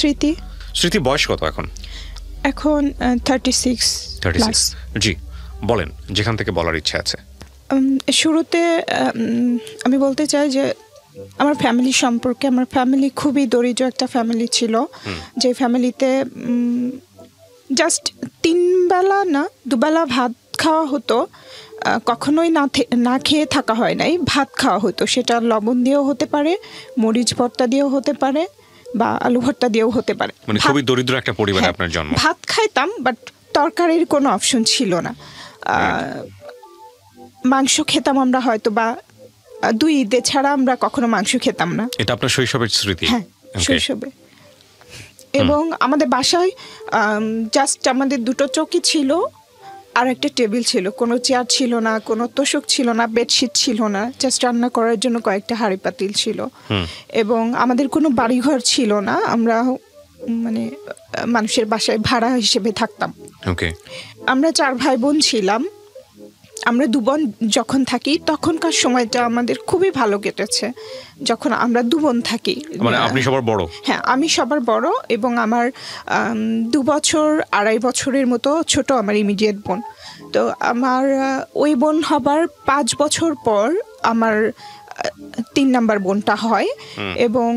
স্মৃতি। স্মৃতি বয়স কত এখন? এখন 36 প্লাস। জি বলেন, যেখান থেকে বলার ইচ্ছা আছে। শুরুতে আমি বলতে চাই যে আমার ফ্যামিলি সম্পর্কে, আমার ফ্যামিলি খুবই দরিদ্র একটা ফ্যামিলি ছিল, যে ফ্যামিলিতে জাস্ট 3 বেলা না 2 বেলা ভাত খাওয়া হতো, কখনোই না খেয়ে থাকা হয় নাই, ভাত খাওয়া হতো। সেটা লবণ দিয়েও হতে পারে, মরিচ ভর্তা দিয়েও হতে পারে, বা আলু ভর্তা দিয়েও হতে পারে। মানে খুবই দরিদ্র একটা পরিবারে আপনার জন্ম। ভাত খাইতাম, বাট তরকারির কোনো অপশন ছিল না। মাংস খেতাম আমরা হয়তো বা 2 ঈদে ছাড়া আমরা কখনো মাংস খেতাম না। এটা আপনার শৈশবের স্মৃতি? হ্যাঁ, শৈশবে। এবং আমাদের বাসায় জাস্ট আমাদের 2টো চৌকি ছিল আর একটা টেবিল ছিল, কোনো চেয়ার ছিল না, কোনো তোষক ছিল না, বেডশিট ছিল না, জাস্ট রান্না করার জন্য কয়েকটা হাঁড়ি পাতিল ছিল। এবং আমাদের কোনো বাড়িঘর ছিল না, আমরা মানে মানুষের বাসায় ভাড়া হিসেবে থাকতাম। আমরা 4 ভাই বোন ছিলাম। আমরা 2 বোন যখন থাকি তখনকার সময়টা আমাদের খুবই ভালো কেটেছে, যখন আমরা 2 বোন থাকি। মানে আপনি সবার বড়? হ্যাঁ, আমি সবার বড়, এবং আমার 2 বছর 2.5 বছরের মতো ছোট আমার ইমিডিয়েট বোন। তো আমার ওই বোন হবার 5 বছর পর আমার 3 নাম্বার বোনটা হয়, এবং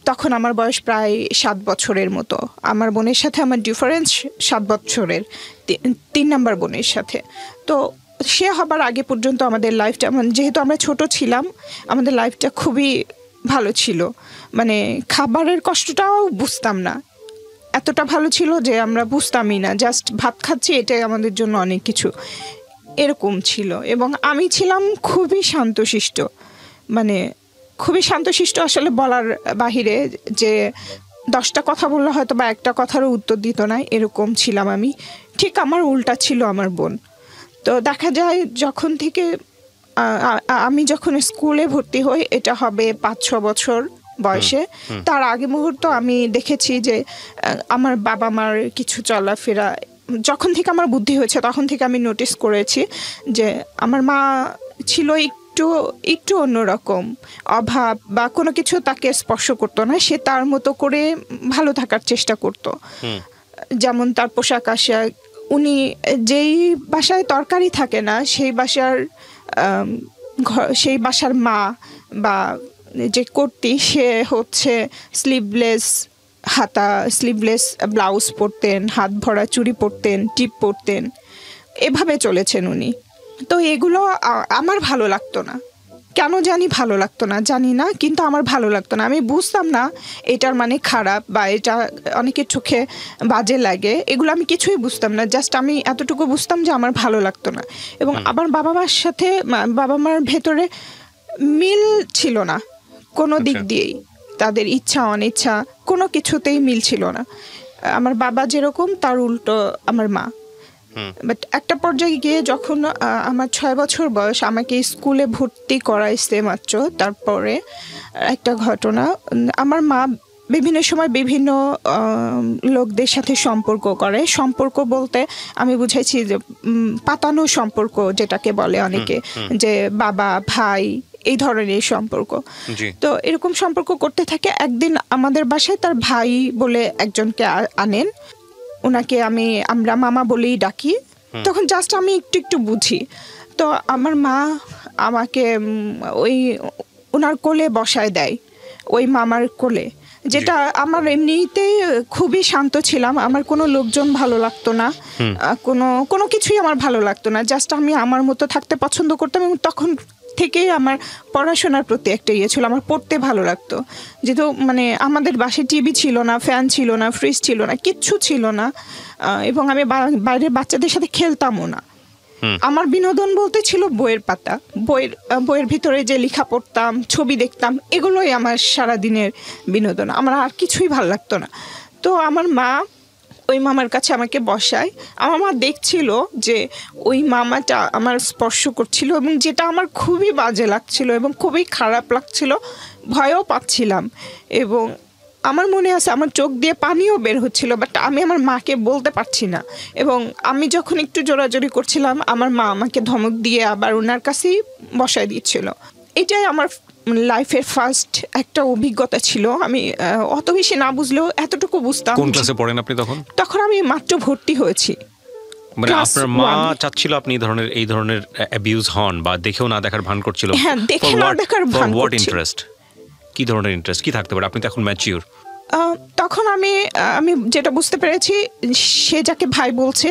তখন আমার বয়স প্রায় 7 বছরের মতো। আমার বোনের সাথে আমার ডিফারেন্স 7 বছরের, 3 নাম্বার বোনের সাথে। তো সে হবার আগে পর্যন্ত আমাদের লাইফটা, যেহেতু আমরা ছোট ছিলাম, আমাদের লাইফটা খুবই ভালো ছিল। মানে খাবারের কষ্টটাও বুঝতাম না, এতটা ভালো ছিল যে আমরা বুঝতামই না, জাস্ট ভাত খাচ্ছি, এটাই আমাদের জন্য অনেক কিছু, এরকম ছিল। এবং আমি ছিলাম খুবই শান্তশিষ্ট, মানে খুবই শান্তশিষ্ট, আসলে বলার বাহিরে, যে 10টা কথা বললে হয়তো বা একটা কথারও উত্তর দিত না, এরকম ছিলাম আমি। ঠিক আমার উল্টা ছিল আমার বোন। তো দেখা যায় যখন থেকে আমি যখন স্কুলে ভর্তি হই, এটা হবে 5-6 বছর বয়সে, তার আগে মুহূর্ত আমি দেখেছি যে আমার বাবা মার কিছু চলাফেরা, যখন থেকে আমার বুদ্ধি হয়েছে তখন থেকে আমি নোটিস করেছি যে আমার মা ছিল একটু অন্যরকম, অভাব বা কোনো কিছু তাকে স্পর্শ করতো না, সে তার মতো করে ভালো থাকার চেষ্টা করতো। যেমন তার পোশাক আশাক, উনি যেই বাসায় তরকারি থাকে না, সেই বাসার মা বা যে কর্ত্রী, সে হচ্ছে স্লিভলেস ব্লাউজ পরতেন, হাত ভরা চুড়ি পরতেন, টিপ পরতেন, এভাবে চলেছেন উনি। তো এগুলো আমার ভালো লাগতো না, কেন জানি ভালো লাগতো না, জানি না, কিন্তু আমার ভালো লাগতো না। আমি বুঝতাম না এটার মানে খারাপ বা এটা অনেকের চোখে বাজে লাগে, এগুলো আমি কিছুই বুঝতাম না। জাস্ট আমি এতটুকু বুঝতাম যে আমার ভালো লাগতো না। এবং আমার বাবা মার সাথে, বাবা মার ভেতরে মিল ছিল না কোনো দিক দিয়েই, তাদের ইচ্ছা অনিচ্ছা কোনো কিছুতেই মিল ছিল না। আমার বাবা যেরকম, তার উল্টো আমার মা। বাট একটা পর্যায়ে গিয়ে যখন আমার 6 বছর বয়স, আমাকে স্কুলে ভর্তি করাইছে মাত্র, তারপরে একটা ঘটনা, আমার মা বিভিন্ন সময় বিভিন্ন লোকদের সাথে সম্পর্ক করে। সম্পর্ক বলতে আমি বুঝাইছি যে পাতানো সম্পর্ক, যেটাকে বলে অনেকে, যে বাবা ভাই, এই ধরনের সম্পর্ক। তো এরকম সম্পর্ক করতে থাকে। একদিন আমাদের বাসায় তার ভাই বলে একজনকে আনেন, ওনাকে আমরা মামা বলেই ডাকি। তখন জাস্ট আমি একটু বুঝি। তো আমার মা আমাকে ওনার কোলে বসায় দেয়, ওই মামার কোলে, যেটা আমার এমনিতে খুবই শান্ত ছিলাম, আমার কোনো লোকজন ভালো লাগতো না, কোনো কিছুই আমার ভালো লাগতো না, জাস্ট আমি আমার মতো থাকতে পছন্দ করতাম। এবং তখন থেকেই আমার পড়াশোনার প্রতি একটা ইয়ে ছিল, আমার পড়তে ভালো লাগতো। যেহেতু মানে আমাদের বাসায় টিভি ছিল না, ফ্যান ছিল না, ফ্রিজ ছিল না, কিচ্ছু ছিল না, এবং আমি বাইরের বাচ্চাদের সাথে খেলতামও না। আমার বিনোদন বলতে ছিল বইয়ের পাতা, বইয়ের ভিতরে যে লেখা পড়তাম, ছবি দেখতাম, এগুলোই আমার সারাদিনের বিনোদন, আমার আর কিছুই ভালো লাগতো না। তো আমার মা ওই মামার কাছে আমাকে বসায়। আমার মা দেখছিল যে ওই মামাটা আমার স্পর্শ করছিল, এবং যেটা আমার খুবই বাজে লাগছিল এবং খুবই খারাপ লাগছিল, ভয়ও পাচ্ছিলাম। এবং আমার মনে আছে আমার চোখ দিয়ে পানিও বের হচ্ছিল, বাট আমি আমার মাকে বলতে পারছি না। এবং আমি যখন একটু জোরাজোরি করছিলাম, আমার মা আমাকে ধমক দিয়ে আবার ওনার কাছেই বসায় দিচ্ছিল। এটাই আমার লাইফের ফার্স্ট একটা অভিজ্ঞতা ছিল। আমি অত বেশি না বুঝলেও এতটুকু বুঝতাম। কোন ক্লাসে পড়েন আপনি তখন? তখন আমি মাত্র ভর্তি হয়েছি। মানে Class আপনার মা 1 চাচ্ছিল আপনি এই ধরনের অ্যাবিউজ হন, বা দেখেও না দেখার ভান করছিল? হ্যাঁ, দেখে না দেখার ভান হোয়াট করছিল। ইন্টারেস্ট, কি ধরনের ইন্টারেস্ট কি থাকতে পারে? আপনি তো এখন ম্যাচিউর। তখন আমি যেটা বুঝতে পেরেছি, সে যাকে ভাই বলছে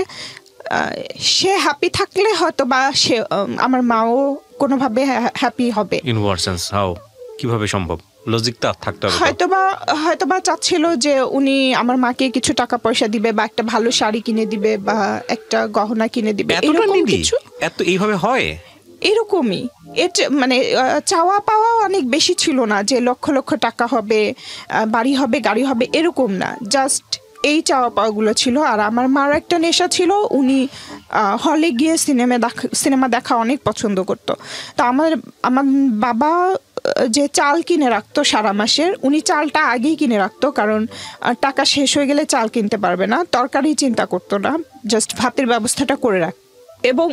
সে হ্যাপি থাকলে হয়তো বা সে আমার মাও কোনোভাবে হ্যাপি হবে। ইন হোয়াট সেন্স, হাউ, কিভাবে সম্ভব? লজিকটা থাকতে হবে। হয়তোবা চাচ্ছিল যে উনি আমার মাকে কিছু টাকা পয়সা দিবে, বা একটা ভালো শাড়ি কিনে দিবে, বা একটা গহনা কিনে দিবে, এরকম কিছু। এত এইভাবে হয়? এরকমই। মানে চাওয়া পাওয়া অনেক বেশি ছিল না যে লক্ষ লক্ষ টাকা হবে, বাড়ি হবে, গাড়ি হবে, এরকম না। জাস্ট এই চাওয়া পাওয়াগুলো ছিল। আর আমার মার একটা নেশা ছিল, উনি হলে গিয়ে সিনেমা দেখা অনেক পছন্দ করতো। তো আমার বাবা যে চাল কিনে রাখতো সারা মাসের, উনি চালটা আগেই কিনে রাখতো, কারণ টাকা শেষ হয়ে গেলে চাল কিনতে পারবে না। তরকারি চিন্তা করতো না, জাস্ট ভাতের ব্যবস্থাটা করে রাখ। এবং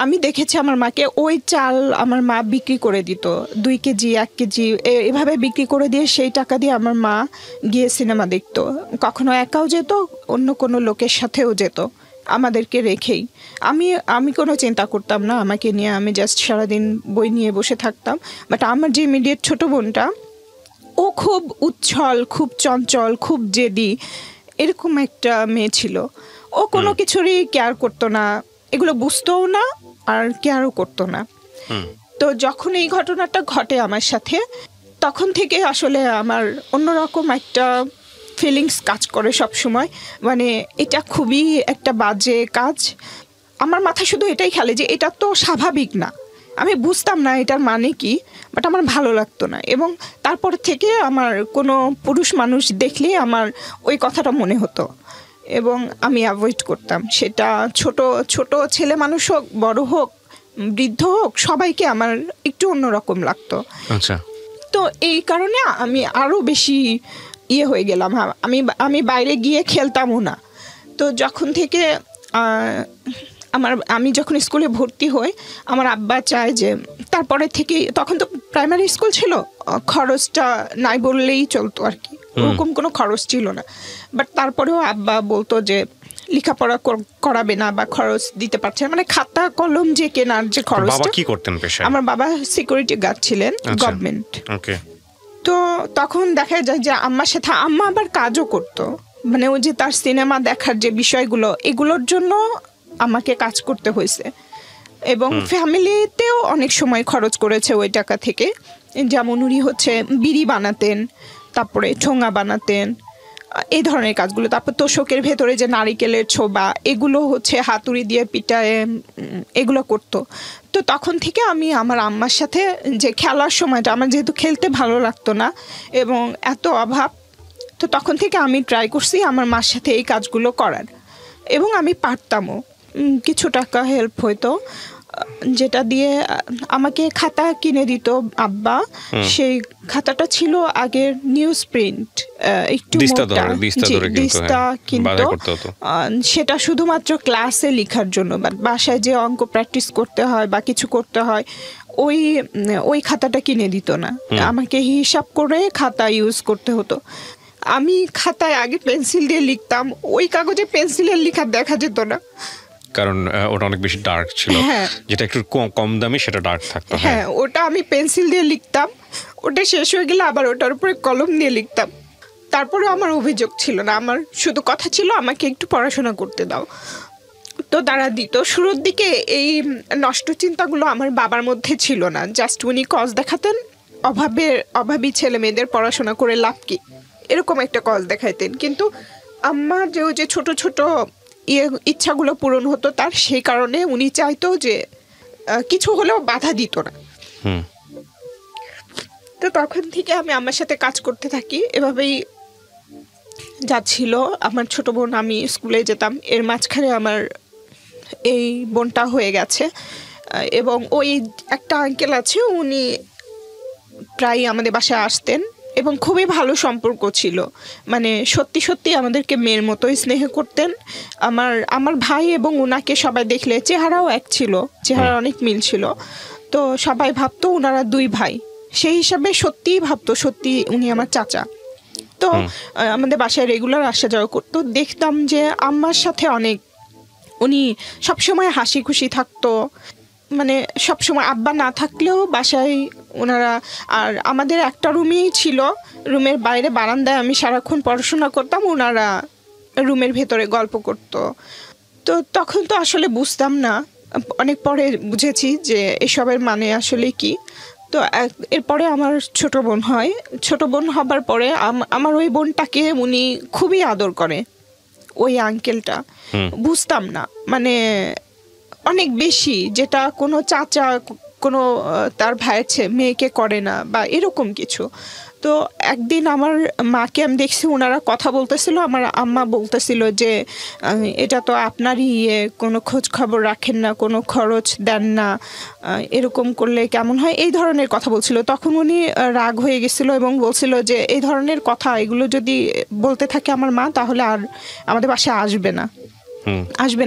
আমি দেখেছি আমার মাকে, ওই চাল আমার মা বিক্রি করে দিত, 2 কেজি 1 কেজি এভাবে বিক্রি করে দিয়ে সেই টাকা দিয়ে আমার মা গিয়ে সিনেমা দেখতো। কখনো একাও যেত, অন্য কোনো লোকের সাথেও যেত, আমাদেরকে রেখেই। আমি কোনো চিন্তা করতাম না আমাকে নিয়ে, আমি জাস্ট সারাদিন বই নিয়ে বসে থাকতাম। বাট আমার যে ইমিডিয়েট ছোট বোনটা, ও খুব উচ্ছল, খুব চঞ্চল, খুব জেদি, এরকম একটা মেয়ে ছিল। ও কোনো কিছুরই কেয়ার করতো না, এগুলো বুঝতোও না, আর কেয়ারও করতো না। তো যখন এই ঘটনাটা ঘটে আমার সাথে, তখন থেকে আসলে আমার অন্যরকম একটা ফিলিংস কাজ করে সব সময়। মানে এটা খুবই একটা বাজে কাজ। আমার মাথায় শুধু এটাই খেলে যে এটা তো স্বাভাবিক না। আমি বুঝতাম না এটার মানে কি, বাট আমার ভালো লাগতো না। এবং তারপর থেকে আমার কোনো পুরুষ মানুষ দেখলে আমার ওই কথাটা মনে হতো, এবং আমি অ্যাভয়েড করতাম। সেটা ছোট ছোট ছেলে মানুষ হোক, বড় হোক, বৃদ্ধ হোক, সবাইকে আমার একটু অন্যরকম লাগতো। আচ্ছা। তো এই কারণে আমি আরও বেশি হয়ে গেলাম। আমি বাইরে গিয়ে খেলতামও না। তো যখন থেকে আমি যখন স্কুলে ভর্তি হই, আমার আব্বা চায় যে তারপরে থেকে, তখন তো প্রাইমারি স্কুল ছিল, খরচটা নাই বললেই চলতো আর কি, ওরকম কোনো খরচ ছিল না। বাট তারপরেও আব্বা বলতো যে লেখাপড়া করাবে না, বা খরচ দিতে পারছে না, মানে খাতা কলম যে কেনার যে খরচটা। বাবা কি করতেন পেশায়? আমার বাবা সিকিউরিটি গার্ড ছিলেন, গভর্নমেন্ট। ওকে। তো তখন দেখা যায় যে আম্মার সাথে আম্মা আবার কাজও করতো, মানে ওই যে তার সিনেমা দেখার যে বিষয়গুলো, এগুলোর জন্য আমাকে কাজ করতে হয়েছে। এবং ফ্যামিলিতেও অনেক সময় খরচ করেছে ওই টাকা থেকে। যেমন উনি বিড়ি বানাতেন, তারপরে ঠোঙা বানাতেন, এই ধরনের কাজগুলো। তারপর তোষকের ভেতরে যে নারিকেলের ছোবা, এগুলো হাতুড়ি দিয়ে পিটায় এগুলো করতো। তো তখন থেকে আমি আমার আম্মার সাথে যে খেলার সময়টা, আমার যেহেতু খেলতে ভালো লাগতো না এবং এত অভাব, তো তখন থেকে আমি ট্রাই করছি আমার মার সাথে এই কাজগুলো করার, এবং আমি পারতামও। কিছু টাকা হেল্প হইতো, যেটা দিয়ে আমাকে খাতা কিনে দিত আব্বা। সেই খাতাটা ছিল আগের নিউজ প্রিন্ট, একটু দিস্তা কিনতো। সেটা শুধুমাত্র ক্লাসে লেখার জন্য, বাসায় যে অঙ্ক প্র্যাকটিস করতে হয় বা কিছু করতে হয়, ওই খাতাটা কিনে দিত না, আমাকে হিসাব করে খাতা ইউজ করতে হতো। আমি খাতায় আগে পেন্সিল দিয়ে লিখতাম, ওই কাগজে পেন্সিলের লেখা দেখা যেত না, কারণ ওটা অনেক বেশি ডার্ক ছিল। যেটা একটু কম দামি সেটা ডার্ক থাকতো। হ্যাঁ, ওটা আমি পেন্সিল দিয়ে লিখতাম, ওটা শেষ হয়ে গেলে আবার ওটার উপরে কলম দিয়ে লিখতাম। তারপরে আমার অভিযোগ ছিল না, আমার শুধু কথা ছিল আমাকে একটু পড়াশোনা করতে দাও। তো তারা দিত। শুরুর দিকে এই নষ্ট চিন্তাগুলো আমার বাবার মধ্যে ছিল না, জাস্ট উনি কজ দেখাতেন, অভাবী ছেলে মেয়েদের পড়াশোনা করে লাভ কি, এরকম একটা কজ দেখাইতেন। কিন্তু আমার যে ছোট ছোট ইচ্ছাগুলো পূরণ হতো তার, সেই কারণে উনি চাইতো যে কিছু হলেও বাধা দিত না। তো তখন থেকে আমি আমার সাথে কাজ করতে থাকি, এভাবেই যাচ্ছিল। আমার ছোট বোন, আমি স্কুলে যেতাম, এর মাঝখানে আমার এই বোনটা হয়ে গেছে। এবং ওই একটা আঙ্কেল আছে, উনি প্রায় আমাদের বাসায় আসতেন এবং খুবই ভালো সম্পর্ক ছিল, মানে সত্যি সত্যি আমাদেরকে মেয়ের মতোই স্নেহ করতেন। আমার ভাই এবং ওনাকে সবাই দেখলে, চেহারাও এক ছিল, চেহারা অনেক মিল ছিল, তো সবাই ভাবতো ওনারা 2 ভাই। সেই হিসাবে সত্যিই ভাবতো সত্যি উনি আমার চাচা। তো আমাদের বাসায় রেগুলার আসা যাওয়া করতো, দেখতাম যে আম্মার সাথে অনেক উনি সবসময় হাসি খুশি থাকতো, মানে সবসময় আব্বা না থাকলেও বাসায় ওনারা। আর আমাদের একটা রুমই ছিল, রুমের বাইরে বারান্দায় আমি সারাক্ষণ পড়াশোনা করতাম, ওনারা রুমের ভেতরে গল্প করতো। তো তখন তো আসলে বুঝতাম না, অনেক পরে বুঝেছি যে এসবের মানে আসলে কি। তো এরপরে আমার ছোট বোন হয়, ছোট বোন হবার পরে আমার ওই বোনটাকে উনি খুবই আদর করে, ওই আঙ্কেলটা। বুঝতাম না, মানে অনেক বেশি, যেটা কোনো চাচা কোনো তার ভাইয়ের মেয়েকে করে না বা এরকম কিছু। তো একদিন আমার মাকে আমি দেখছি ওনারা কথা বলতেছিল, আমার আম্মা বলতেছিল যে এটা তো আপনারই কোনো খোঁজ খবর রাখেন না, কোনো খরচ দেন না, এরকম করলে কেমন হয়, এই ধরনের কথা বলছিল। তখন উনি রাগ হয়ে গেছিল এবং বলছিল যে এই ধরনের কথা এগুলো যদি বলতে থাকে আমার মা, তাহলে আর আমাদের বাসায় আসবে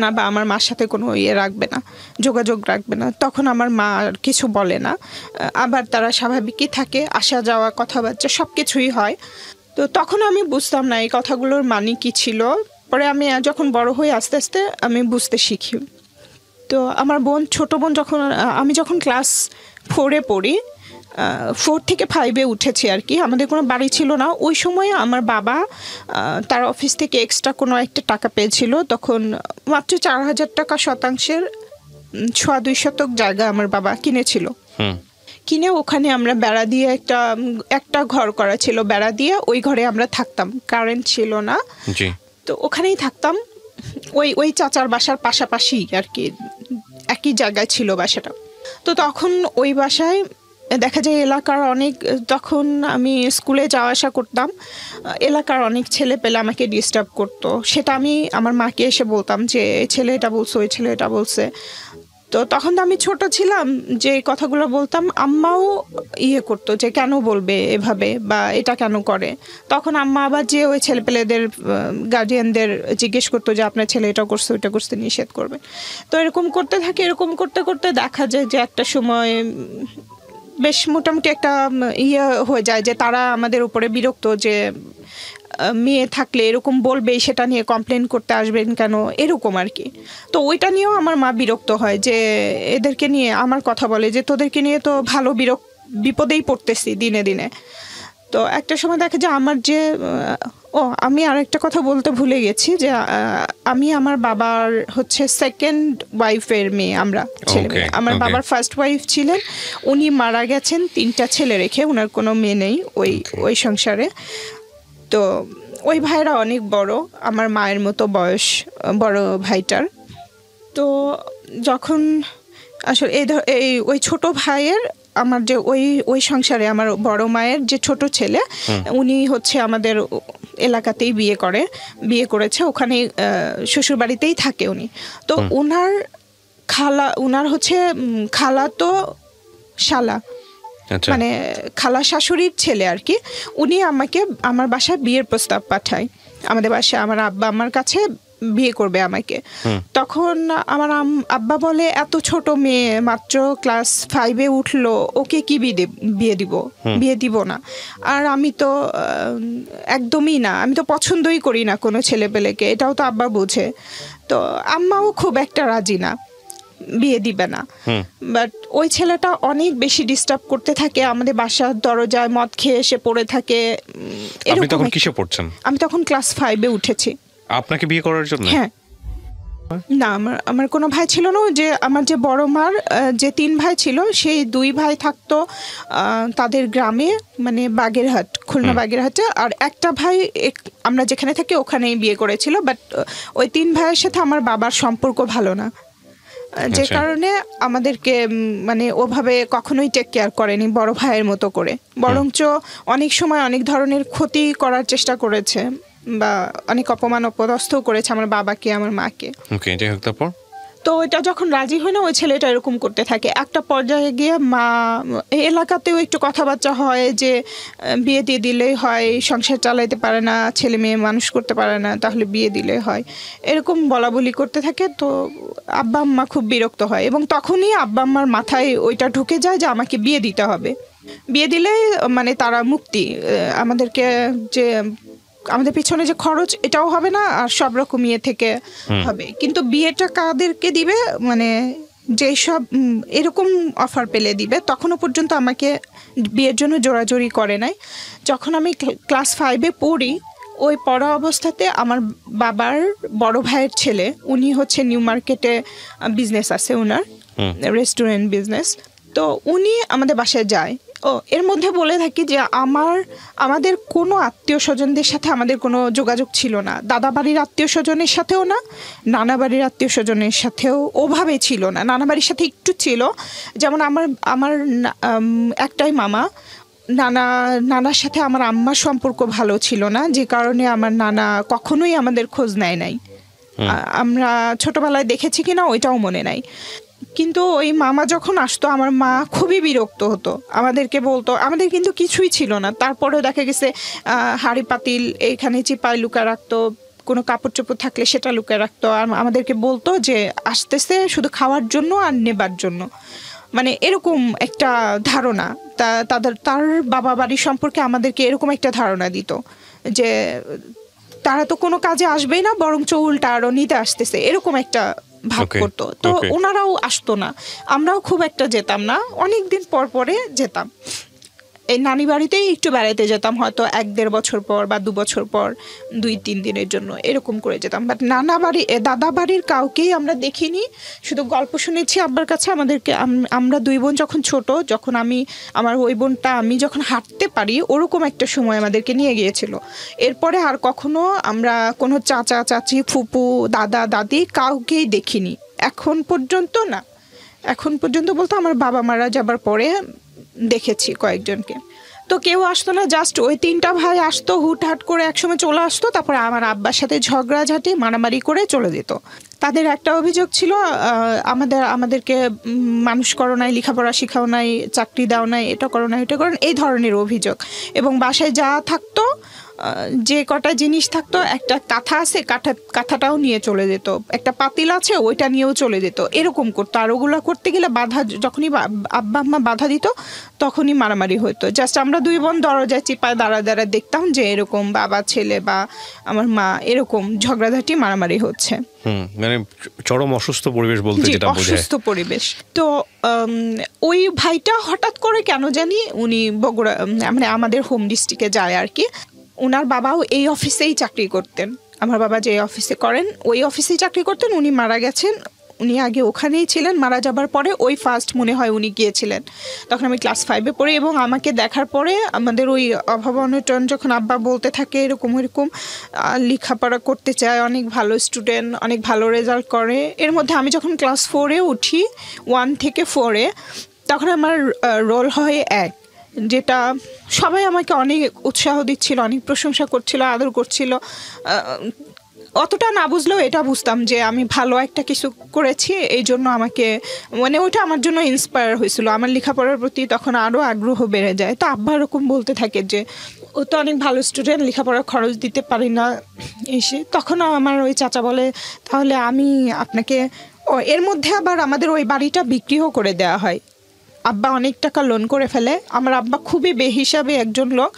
না বা আমার মার সাথে কোনো রাখবে না, যোগাযোগ রাখবে না। তখন আমার মা আর কিছু বলে না, আবার তারা স্বাভাবিকই থাকে, আসা যাওয়া কথাবার্তা সব কিছুই হয়। তো তখন আমি বুঝতাম না এই কথাগুলোর মানে কি ছিল। পরে আমি যখন বড় হয়ে আস্তে আস্তে আমি বুঝতে শিখি। তো আমার বোন, ছোট বোন, আমি যখন ক্লাস 4-এ পড়ি, 4 থেকে 5-এ উঠেছি আর কি, আমাদের কোনো বাড়ি ছিল না ওই সময়। আমার বাবা তার অফিস থেকে এক্সট্রা কোনো একটা টাকা পেয়েছিল, তখন মাত্র 4,000 টাকা শতাংশের 2 শতক জায়গা আমার বাবা কিনেছিল। কিনে ওখানে আমরা বেড়া দিয়ে একটা ঘর করা ছিল, বেড়া দিয়ে ওই ঘরে আমরা থাকতাম, কারেন্ট ছিল না। তো ওখানেই থাকতাম, ওই চাচার বাসার পাশাপাশি আর কি, একই জায়গায় ছিল বাসাটা। তো তখন ওই বাসায় দেখা যায় এলাকার অনেক, তখন আমি স্কুলে যাওয়া আসা করতাম, এলাকার অনেক ছেলে পেলে আমাকে ডিস্টার্ব করতো। সেটা আমি আমার মাকে এসে বলতাম যে এই ছেলে এটা বলছে, ওই ছেলে এটা বলছে। তো তখন তো আমি ছোট ছিলাম, যে কথাগুলো বলতাম আম্মাও করতো যে কেন বলবে এভাবে বা এটা কেন করে। তখন আম্মা আবার যে ওই ছেলেপেলেদের গার্জিয়ানদের জিজ্ঞেস করতো যে আপনার ছেলে এটা করছে ওইটা করতে নিষেধ করবে। তো এরকম করতে থাকে, এরকম করতে করতে দেখা যায় যে একটা সময় বেশ মোটামুটি একটা হয়ে যায় যে তারা আমাদের উপরে বিরক্ত, যে মেয়ে থাকলে এরকম বলবে, সেটা নিয়ে কমপ্লেন করতে আসবেন কেন, এরকম আর কি। তো ওইটা নিয়েও আমার মা বিরক্ত হয়, যে এদেরকে নিয়ে আমার কথা বলে যে তোদেরকে নিয়ে তো ভালো বিপদেই পড়তেছি দিনে দিনে। তো একটা সময় দেখা যায় আমার যে আমি আরেকটা কথা বলতে ভুলে গেছি, যে আমি আমার বাবার হচ্ছে সেকেন্ড ওয়াইফের মেয়ে, আমরা ছেলে মেয়ে। আমার বাবার ফার্স্ট ওয়াইফ ছিলেন, উনি মারা গেছেন 3টা ছেলে রেখে, ওনার কোনো মেয়ে নেই ওই সংসারে। তো ওই ভাইরা অনেক বড়, আমার মায়ের মতো বয়স বড় ভাইটার। তো যখন আসলে ওই ছোট ভাইয়ের, আমার যে ওই সংসারে আমার বড় মায়ের যে ছোট ছেলে, উনি হচ্ছে আমাদের এলাকাতেই বিয়ে করেছে, ওখানে শ্বশুর বাড়িতেই থাকে উনি। তো উনার হচ্ছে খালা তো শালা, মানে খালা শাশুড়ির ছেলে আর কি। উনি আমাকে আমার বাসায় বিয়ের প্রস্তাব পাঠায়, আমাদের বাসায় আমার আব্বা আমার কাছে বিয়ে করবে আমাকে। তখন আমার আব্বা বলে এত ছোট মেয়ে, মাত্র ক্লাস 5-এ উঠলো, ওকে কি বিয়ে দিব না। আর আমি তো একদমই না, আমি তো পছন্দই করি না কোনো ছেলেপেলেকে, এটাও তো আব্বা বুঝে। তো আম্মাও খুব একটা রাজি না, বিয়ে দিবে না। বাট ওই ছেলেটা অনেক বেশি ডিস্টার্ব করতে থাকে, আমাদের বাসার দরজায় মদ খেয়ে এসে পড়ে থাকে। আপনি তখন কিসে পড়ছেন? আমি তখন ক্লাস 5-এ উঠেছি। আপনাকে বিয়ে করার জন্য? হ্যাঁ। না, আমার কোনো ভাই ছিল না। যে আমার যে বড় মার যে 3 ভাই ছিল, সেই 2 ভাই থাকতো তাদের গ্রামে, মানে বাগেরহাট, খুলনা বাগেরহাটে। আর একটা ভাই আমরা যেখানে থাকি ওখানেই বিয়ে করেছিল। বাট ওই 3 ভাইয়ের সাথে আমার বাবার সম্পর্ক ভালো না, যে কারণে আমাদেরকে মানে ওভাবে কখনোই টেক কেয়ার করেনি বড় ভাইয়ের মতো করে, বরঞ্চ অনেক সময় অনেক ধরনের ক্ষতি করার চেষ্টা করেছে বা অনেক অপমান অপদস্থও করেছে আমার বাবাকে, আমার মাকে। তো এটা যখন রাজি হয় না, ওই ছেলেটা এরকম করতে থাকে। একটা পর্যায়ে গিয়ে মা, এলাকাতেও একটু কথাবার্তা হয় যে বিয়ে দিয়ে দিলেই হয়, সংসার চালাইতে পারে না, ছেলে মেয়ে মানুষ করতে পারে না, তাহলে বিয়ে দিলে হয়, এরকম বলা বলি করতে থাকে। তো আব্বা আম্মা খুব বিরক্ত হয় এবং তখনই আব্বা আম্মার মাথায় ওইটা ঢুকে যায় যে আমাকে বিয়ে দিতে হবে, বিয়ে দিলে মানে তারা মুক্তি, আমাদেরকে যে আমাদের পিছনে যে খরচ এটাও হবে না, আর সব রকম ইয়ে থেকে হবে। কিন্তু বিয়েটা কাদেরকে দিবে, মানে যেসব এরকম অফার পেলে দিবে। তখনও পর্যন্ত আমাকে বিয়ের জন্য জোরাজোরি করে নাই। যখন আমি ক্লাস 5-এ পড়ি, ওই পড়া অবস্থাতে আমার বাবার বড় ভাইয়ের ছেলে, উনি হচ্ছে নিউ মার্কেটে বিজনেস আছে ওনার, রেস্টুরেন্ট বিজনেস। তো উনি আমাদের বাসায় যায়। এর মধ্যে বলে থাকি যে আমাদের কোনো আত্মীয় স্বজনদের সাথে আমাদের কোনো যোগাযোগ ছিল না। দাদা বাড়ির আত্মীয় স্বজনের সাথেও না, নানা বাড়ির আত্মীয় স্বজনের সাথেও ওভাবে ছিল না। নানা বাড়ির সাথে একটু ছিল, যেমন আমার একটাই মামা, নানার সাথে আমার আম্মার সম্পর্ক ভালো ছিল না, যে কারণে আমার নানা কখনোই আমাদের খোঁজ নেয় নাই। আমরা ছোটবেলায় দেখেছি কিনা ওইটাও মনে নাই। কিন্তু ওই মামা যখন আসতো আমার মা খুবই বিরক্ত হতো, আমাদেরকে বলতো, আমাদের কিন্তু কিছুই ছিল না, তারপরেও দেখা গেছে হাঁড়ি পাতিল এখানে চিপায় লুকায় রাখতো, কোনো কাপড় চোপড় থাকলে সেটা লুকায় রাখতো, আর আমাদেরকে বলতো যে আসতেছে শুধু খাওয়ার জন্য আর নেবার জন্য। মানে এরকম একটা ধারণা, তার বাবা বাড়ি সম্পর্কে আমাদেরকে এরকম একটা ধারণা দিত যে তারা তো কোনো কাজে আসবেই না, বরঞ্চ উল্টা আরও নিতে আসতেছে, এরকম একটা ভাব করতো। তো ওনারাও আসতো না, আমরাও খুব একটা যেতাম না, অনেক দিন পর পরে যেতাম। এই নানি বাড়িতেই একটু বেড়াতে যেতাম, হয়তো 1-1.5 বছর পর বা 2 বছর পর 2-3 দিনের জন্য এরকম করে যেতাম। বাট দাদা বাড়ির কাউকেই আমরা দেখিনি, শুধু গল্প শুনেছি আব্বার কাছে। আমরা 2 বোন যখন ছোট, যখন আমার ওই বোনটা আমি যখন হাঁটতে পারি ওরকম একটা সময় আমাদেরকে নিয়ে গিয়েছিল। এরপরে আর কখনো আমরা কোনো চাচা চাচি, ফুপু, দাদা দাদি কাউকেই দেখিনি এখন পর্যন্ত। না, এখন পর্যন্ত বলতে আমার বাবা মারা যাবার পরে দেখেছি কয়েকজনকে। তো কেউ আসতো না, জাস্ট ওই 3টা ভাই আসতো, হুটহাট করে একসময় চলে আসতো, তারপরে আমার আব্বার সাথে ঝগড়াঝাটি মারামারি করে চলে যেত। তাদের একটা অভিযোগ ছিল, আমাদেরকে মানুষ করো নাই, লেখাপড়া শিখাও নাই, চাকরি দাও নাই, এটা করো না, এটা করো না, এই ধরনের অভিযোগ। এবং বাসায় যা থাকতো, যে কটা জিনিস থাকতো, একটা কাঁথা আছে, কাঁথাটাও নিয়ে চলে যেত, একটা পাতিল আছে ওইটা নিয়েও চলে যেত, এরকম করতো। আর ওগুলো করতে গেলে যখনই আব্বা আম্মা বাধা দিত তখনই মারামারি হতো। জাস্ট আমরা 2 বোন দরজায় চিপায় দাঁড়া দেখতাম যে এরকম বাবা ছেলে বা আমার মা এরকম ঝগড়াঝাটি মারামারি হচ্ছে। মানে চরম অসুস্থ পরিবেশ বলতে যেটা বোঝায়, অসুস্থ পরিবেশ। তো ওই ভাইটা হঠাৎ করে কেন জানি উনি বগুড়া, মানে আমাদের হোম ডিস্ট্রিক্টে যায় আর কি। ওনার বাবাও এই অফিসেই চাকরি করতেন, আমার বাবা যে অফিসে করেন ওই অফিসেই চাকরি করতেন। উনি মারা গেছেন, উনি আগে ওখানেই ছিলেন, মারা যাবার পরে ওই ফার্স্ট মনে হয় উনি গিয়েছিলেন। তখন আমি ক্লাস 5-এ পড়ি, এবং আমাকে দেখার পরে আমাদের ওই অভাব অনটন যখন আব্বা বলতে থাকে এরকম লেখাপড়া করতে চায়, অনেক ভালো স্টুডেন্ট, অনেক ভালো রেজাল্ট করে। এর মধ্যে আমি যখন ক্লাস 4-এ উঠি, 1 থেকে 4-এ, তখন আমার রোল হয় 1, যেটা সবাই আমাকে অনেক উৎসাহ দিচ্ছিল, অনেক প্রশংসা করছিল, আদর করছিল। অতটা না বুঝলেও এটা বুঝতাম যে আমি ভালো একটা কিছু করেছি, এই জন্য আমাকে, মানে ওইটা আমার জন্য ইন্সপায়ার হয়েছিল। আমার লেখাপড়ার প্রতি তখন আরও আগ্রহ বেড়ে যায়। তো আব্বা এরকম বলতে থাকে যে ও তো অনেক ভালো স্টুডেন্ট, লেখাপড়ার খরচ দিতে পারি না এসে। তখন আমার ওই চাচা বলে, তাহলে আমি আপনাকে, এর মধ্যে আবার আমাদের ওই বাড়িটা বিক্রিও করে দেওয়া হয়। আব্বা অনেক টাকা লোন করে ফেলে। আমার আব্বা খুবই বেহিসাবে একজন লোক,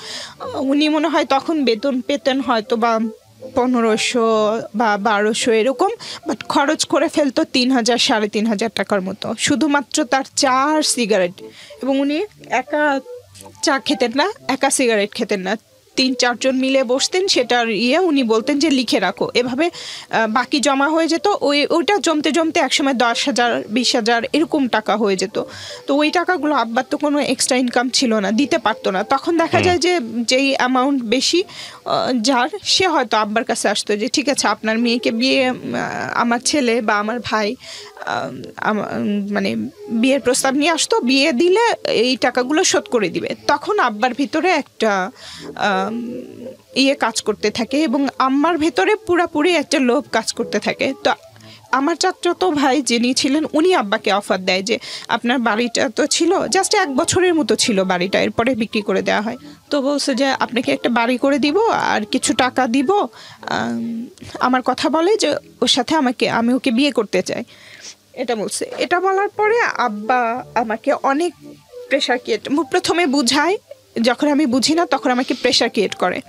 উনি মনে হয় তখন বেতন পেতেন হয়তো বা 1500 বা 1200 এরকম, বাট খরচ করে ফেলতো 3000-3500 টাকার মতো, শুধুমাত্র তার চা আর সিগারেট। এবং উনি একা চা খেতেন না, একা সিগারেট খেতেন না, 3-4 জন মিলে বসতেন, সেটার উনি বলতেন যে লিখে রাখো, এভাবে বাকি জমা হয়ে যেত। ওইটা জমতে জমতে একসময় 10,000-20,000 এরকম টাকা হয়ে যেত। তো ওই টাকাগুলো আব্বার তো কোনো এক্সট্রা ইনকাম ছিল না, দিতে পারতো না। তখন দেখা যায় যে যেই অ্যামাউন্ট বেশি যার, সে হয়তো আব্বার কাছে আসতো যে ঠিক আছে আপনার মেয়েকে বিয়ে, আমার ছেলে বা আমার ভাই মানে বিয়ের প্রস্তাব নিয়ে আসতো, বিয়ে দিলে এই টাকাগুলো শোধ করে দিবে। তখন আব্বার ভিতরে একটা কাজ করতে থাকে, এবং আম্মার ভেতরে পুরাপুরি একটা লোভ কাজ করতে থাকে। তো আমার চাচাতো ভাই যিনি ছিলেন, উনি আব্বাকে অফার দেয় যে আপনার বাড়িটা তো ছিল জাস্ট 1 বছরের মতো ছিল বাড়িটা, এরপরে বিক্রি করে দেওয়া হয়। তো বলছে যে আপনাকে একটা বাড়ি করে দিব আর কিছু টাকা দিব, আমার কথা বলে যে ওর সাথে আমি ওকে বিয়ে করতে চাই, এটা বলছে। এটা বলার পরে আব্বা আমাকে অনেক প্রেশার ক্রিয়েট, প্রথমে বুঝায়, যখন আমি বুঝি না তখন আমাকে প্রেশার ক্রিয়েট করে,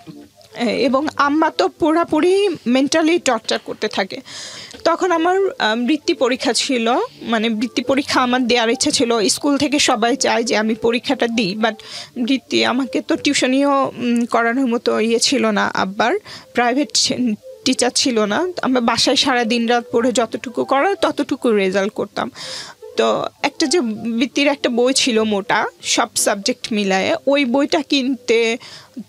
এবং আম্মা তো পুরাপুরি মেন্টালি টর্চার করতে থাকে। তখন আমার বৃত্তি পরীক্ষা ছিল, মানে বৃত্তি পরীক্ষা আমার দেওয়ার ইচ্ছা ছিল। স্কুল থেকে সবাই চায় যে আমি পরীক্ষাটা দিই, বাট বৃত্তি আমাকে তো টিউশনিও করানোর মতো ছিল না, আব্বার প্রাইভেট টিচার ছিল না। আমরা বাসায় সারা দিন রাত পড়ে যতটুকু করার ততটুকু রেজাল্ট করতাম। তো একটা যে বৃত্তির একটা বই ছিল মোটা, সব সাবজেক্ট মিলায়ে, ওই বইটা কিনতে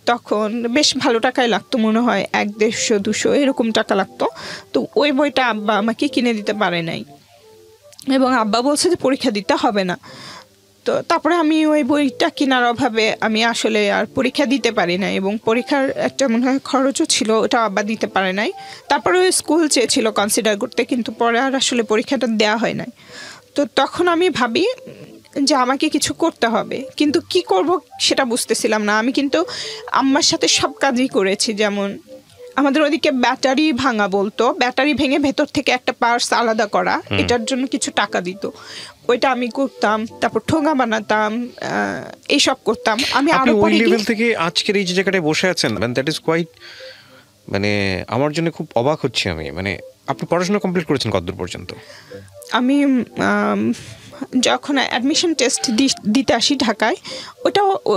তখন বেশ ভালো টাকায় লাগতো, মনে হয় 100-150-200 এরকম টাকা লাগতো। তো ওই বইটা আব্বা আমাকে কিনে দিতে পারে নাই, এবং আব্বা বলছে যে পরীক্ষা দিতে হবে না। তো তারপরে আমি ওই বইটা কেনার অভাবে আমি আসলে আর পরীক্ষা দিতে পারি না, এবং পরীক্ষার একটা মনে হয় খরচও ছিল, ওটা আব্বা দিতে পারে নাই। তারপরে ওই স্কুল চেয়েছিল কনসিডার করতে, কিন্তু পরে আর আসলে পরীক্ষাটা দেওয়া হয় নাই। তো তখন আমি ভাবি যে আমাকে কিছু করতে হবে, কিন্তু কি করব সেটা বুঝতেছিলাম না। আমি কিন্তু আম্মার সাথে সব কাজই করেছি, যেমন আমাদের ওদিকে ব্যাটারি ভাঙা বলতো, ব্যাটারি ভেঙে ভেতর থেকে একটা পার্টস আলাদা করা, এটার জন্য কিছু টাকা দিত, ওইটা আমি করতাম। তারপর ঠোঙা বানাতাম, এইসব করতাম আমি। আপনি ওই লেভেল থেকে আজকের এই যে জায়গাটায় বসে আছেন, দ্যাট ইজ কোয়াইট, মানে আমার জন্য খুব অবাক হচ্ছে আমি। মানে আপনি পড়াশোনা কমপ্লিট করেছেন কতদূর পর্যন্ত? আমি যখন অ্যাডমিশন টেস্ট দিতে আসি ঢাকায়,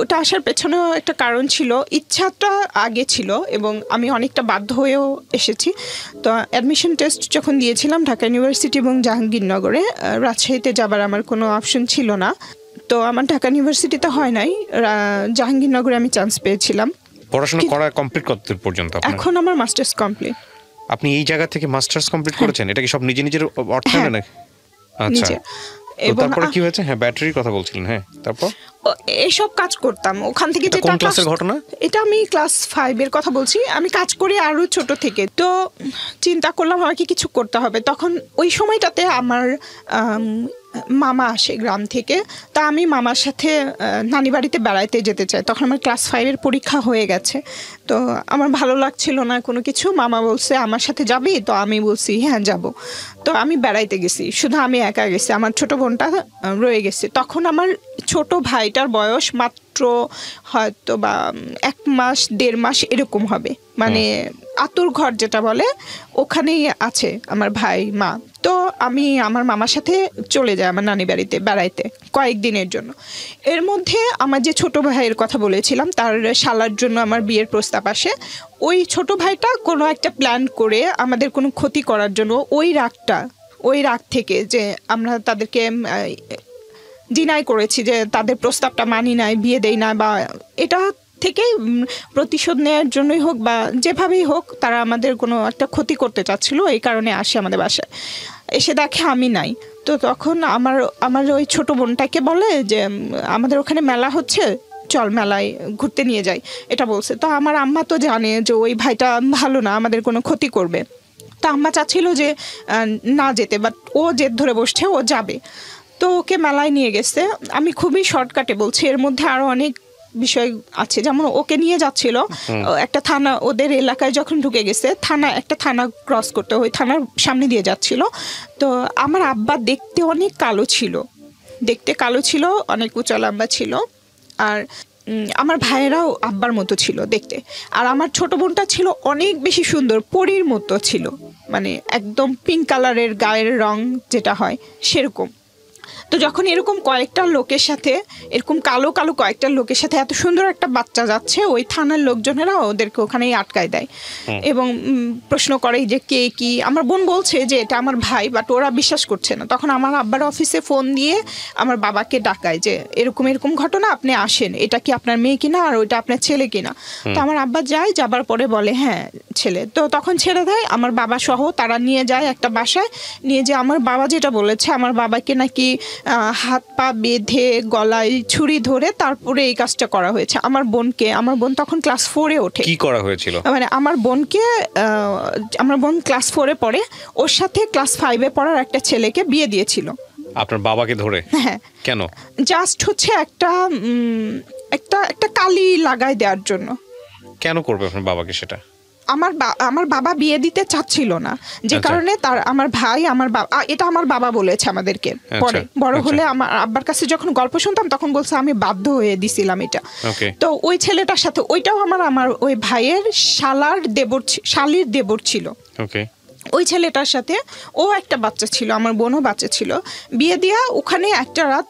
ওটা আসার পেছনেও একটা কারণ ছিল, ইচ্ছাটা আগে ছিল এবং আমি অনেকটা বাধ্য হয়েও এসেছি। তো অ্যাডমিশন টেস্ট যখন দিয়েছিলাম ঢাকা ইউনিভার্সিটি এবং জাহাঙ্গীরনগরে, রাজশাহীতে যাবার আমার কোনো অপশন ছিল না। তো আমার ঢাকা ইউনিভার্সিটিতে হয় নাই, জাহাঙ্গীরনগরে আমি চান্স পেয়েছিলাম। পড়াশোনা করা কমপ্লিট কতদূর পর্যন্ত? এখন আমার মাস্টার্স কমপ্লিট। আপনি এই জায়গা থেকে মাস্টার্স কমপ্লিট করেছেন? এটা কি সব নিজের অর্থায়নে নাকি? আচ্ছা, তারপরে কি হয়েছে? হ্যাঁ, ব্যাটারির কথা বলছিলেন। হ্যাঁ, তারপর এইসব কাজ করতাম ওখান থেকে। যে কোন ক্লাসের ঘটনা এটা? আমি ক্লাস 5 এর কথা বলছি। আমি কাজ করি আরো ছোট থেকে। তো চিন্তা করলাম আমাকে কিছু করতে হবে। তখন ওই সময়টাতে আমার মামা আসে গ্রাম থেকে, তা আমি মামার সাথে নানি বাড়িতে বেড়াইতে যেতে চাই। তখন আমার ক্লাস 5 এর পরীক্ষা হয়ে গেছে। তো আমার ভালো লাগছিল না কোনো কিছু। মামা বলছে আমার সাথে যাবি? তো আমি বলছি হ্যাঁ যাব। তো আমি বেড়াইতে গেছি, শুধু আমি একা গেছি, আমার ছোট বোনটা রয়ে গেছে। তখন আমার ছোট ভাইটার বয়স মাত্র হয়তো বা 1 মাস 1.5 মাস এরকম হবে, মানে আতুর ঘর যেটা বলে ওখানেই আছে আমার ভাই মা। তো আমি আমার মামার সাথে চলে যাই আমার নানি বাড়িতে বেড়াইতে কয়েকদিনের জন্য। এর মধ্যে আমার যে ছোট ভাইয়ের কথা বলেছিলাম, তার শালার জন্য আমার বিয়ের প্রস্তাব আসে। ওই ছোট ভাইটা কোনো একটা প্ল্যান করে আমাদের কোনো ক্ষতি করার জন্য, ওই রাগ থেকে যে আমরা তাদেরকে ডিনাই করেছি, যে তাদের প্রস্তাবটা মানি নাই, বিয়ে দেই না, বা এটা থেকে প্রতিশোধ নেওয়ার জন্যই হোক বা যেভাবেই হোক, তারা আমাদের কোনো একটা ক্ষতি করতে চাচ্ছিল। এই কারণে আসে আমাদের বাসায়, এসে দেখে আমি নাই। তো তখন আমার ওই ছোট বোনটাকে বলে যে আমাদের ওখানে মেলা হচ্ছে, চল মেলায় ঘুরতে নিয়ে যাই, এটা বলছে। তো আমার আম্মা তো জানে যে ওই ভাইটা ভালো না, আমাদের কোনো ক্ষতি করবে। তো আম্মা চাচ্ছিল যে না যেতে, বাট ও জেদ ধরে বসছে, ও যাবে। তো ওকে মেলায় নিয়ে গেছে। আমি খুবই শর্টকাটে বলছি, এর মধ্যে আরও অনেক বিষয় আছে। যেমন ওকে নিয়ে যাচ্ছিল একটা থানা, ওদের এলাকায় যখন ঢুকে গেছে, একটা থানা ক্রস করতে, ওই থানার সামনে দিয়ে যাচ্ছিল। তো আমার আব্বা দেখতে অনেক কালো ছিল, অনেক উঁচা লম্বা ছিল, আর আমার ভাইয়েরাও আব্বার মতো ছিল দেখতে। আর আমার ছোট বোনটা ছিল অনেক বেশি সুন্দর, পরীর মতো ছিল, মানে একদম পিঙ্ক কালারের গায়ের রং যেটা হয় সেরকম। তো যখন এরকম কয়েকটা লোকের সাথে, এরকম কালো কালো কয়েকটা লোকের সাথে এত সুন্দর একটা বাচ্চা যাচ্ছে, ওই থানার লোকজনেরা ওদেরকে ওখানেই আটকায় দেয় এবং প্রশ্ন করে যে কে কি। আমার বোন বলছে যে এটা আমার ভাই, বাট ওরা বিশ্বাস করছে না। তখন আমার আব্বার অফিসে ফোন দিয়ে আমার বাবাকে ডাকায় যে এরকম এরকম ঘটনা, আপনি আসেন, এটা কি আপনার মেয়ে কিনা আর ওইটা আপনার ছেলে কিনা। তো আমার আব্বা যায়, যাবার পরে বলে হ্যাঁ ছেলে। তো তখন ছেড়ে দেয়, আমার বাবা সহ তারা নিয়ে যায় একটা বাসায়। নিয়ে যে আমার বাবা যেটা বলেছে, আমার বাবাকে নাকি হাত পা বেঁধে গলায় ছুরি ধরে তারপরে এই কাজটা করা হয়েছে। আমার বোন তখন ক্লাস 4-এ ওঠে। কি করা হয়েছিল? মানে আমার বোন ক্লাস 4-এ পড়ে, ওর সাথে ক্লাস 5-এ পড়ার একটা ছেলেকে বিয়ে দিয়েছিল। আপনার বাবাকে ধরে? হ্যাঁ। কেন? জাস্ট হচ্ছে একটা কালি লাগাই দেওয়ার জন্য। কেন করবে আপনার বাবাকে সেটা? আমার বাবা বিয়ে দিতে চাচ্ছিল না, যে কারণে তার আমার ভাই আমার বাবা, এটা আমার বাবা বলেছে আমাদেরকে পরে বড় হলে। আমার আব্বার কাছে যখন গল্প শুনতাম তখন বলছে আমি বাধ্য হয়ে দিছিলাম এটা। তো ওই ছেলেটার সাথে, ওইটাও আমার ওই ভাইয়ের শালির দেবর ছিল। ওই ছেলেটার সাথে ও একটা বাচ্চা ছিল, আমার বোনও বাচ্চা ছিল। বিয়ে দিয়া ওখানে একটা রাত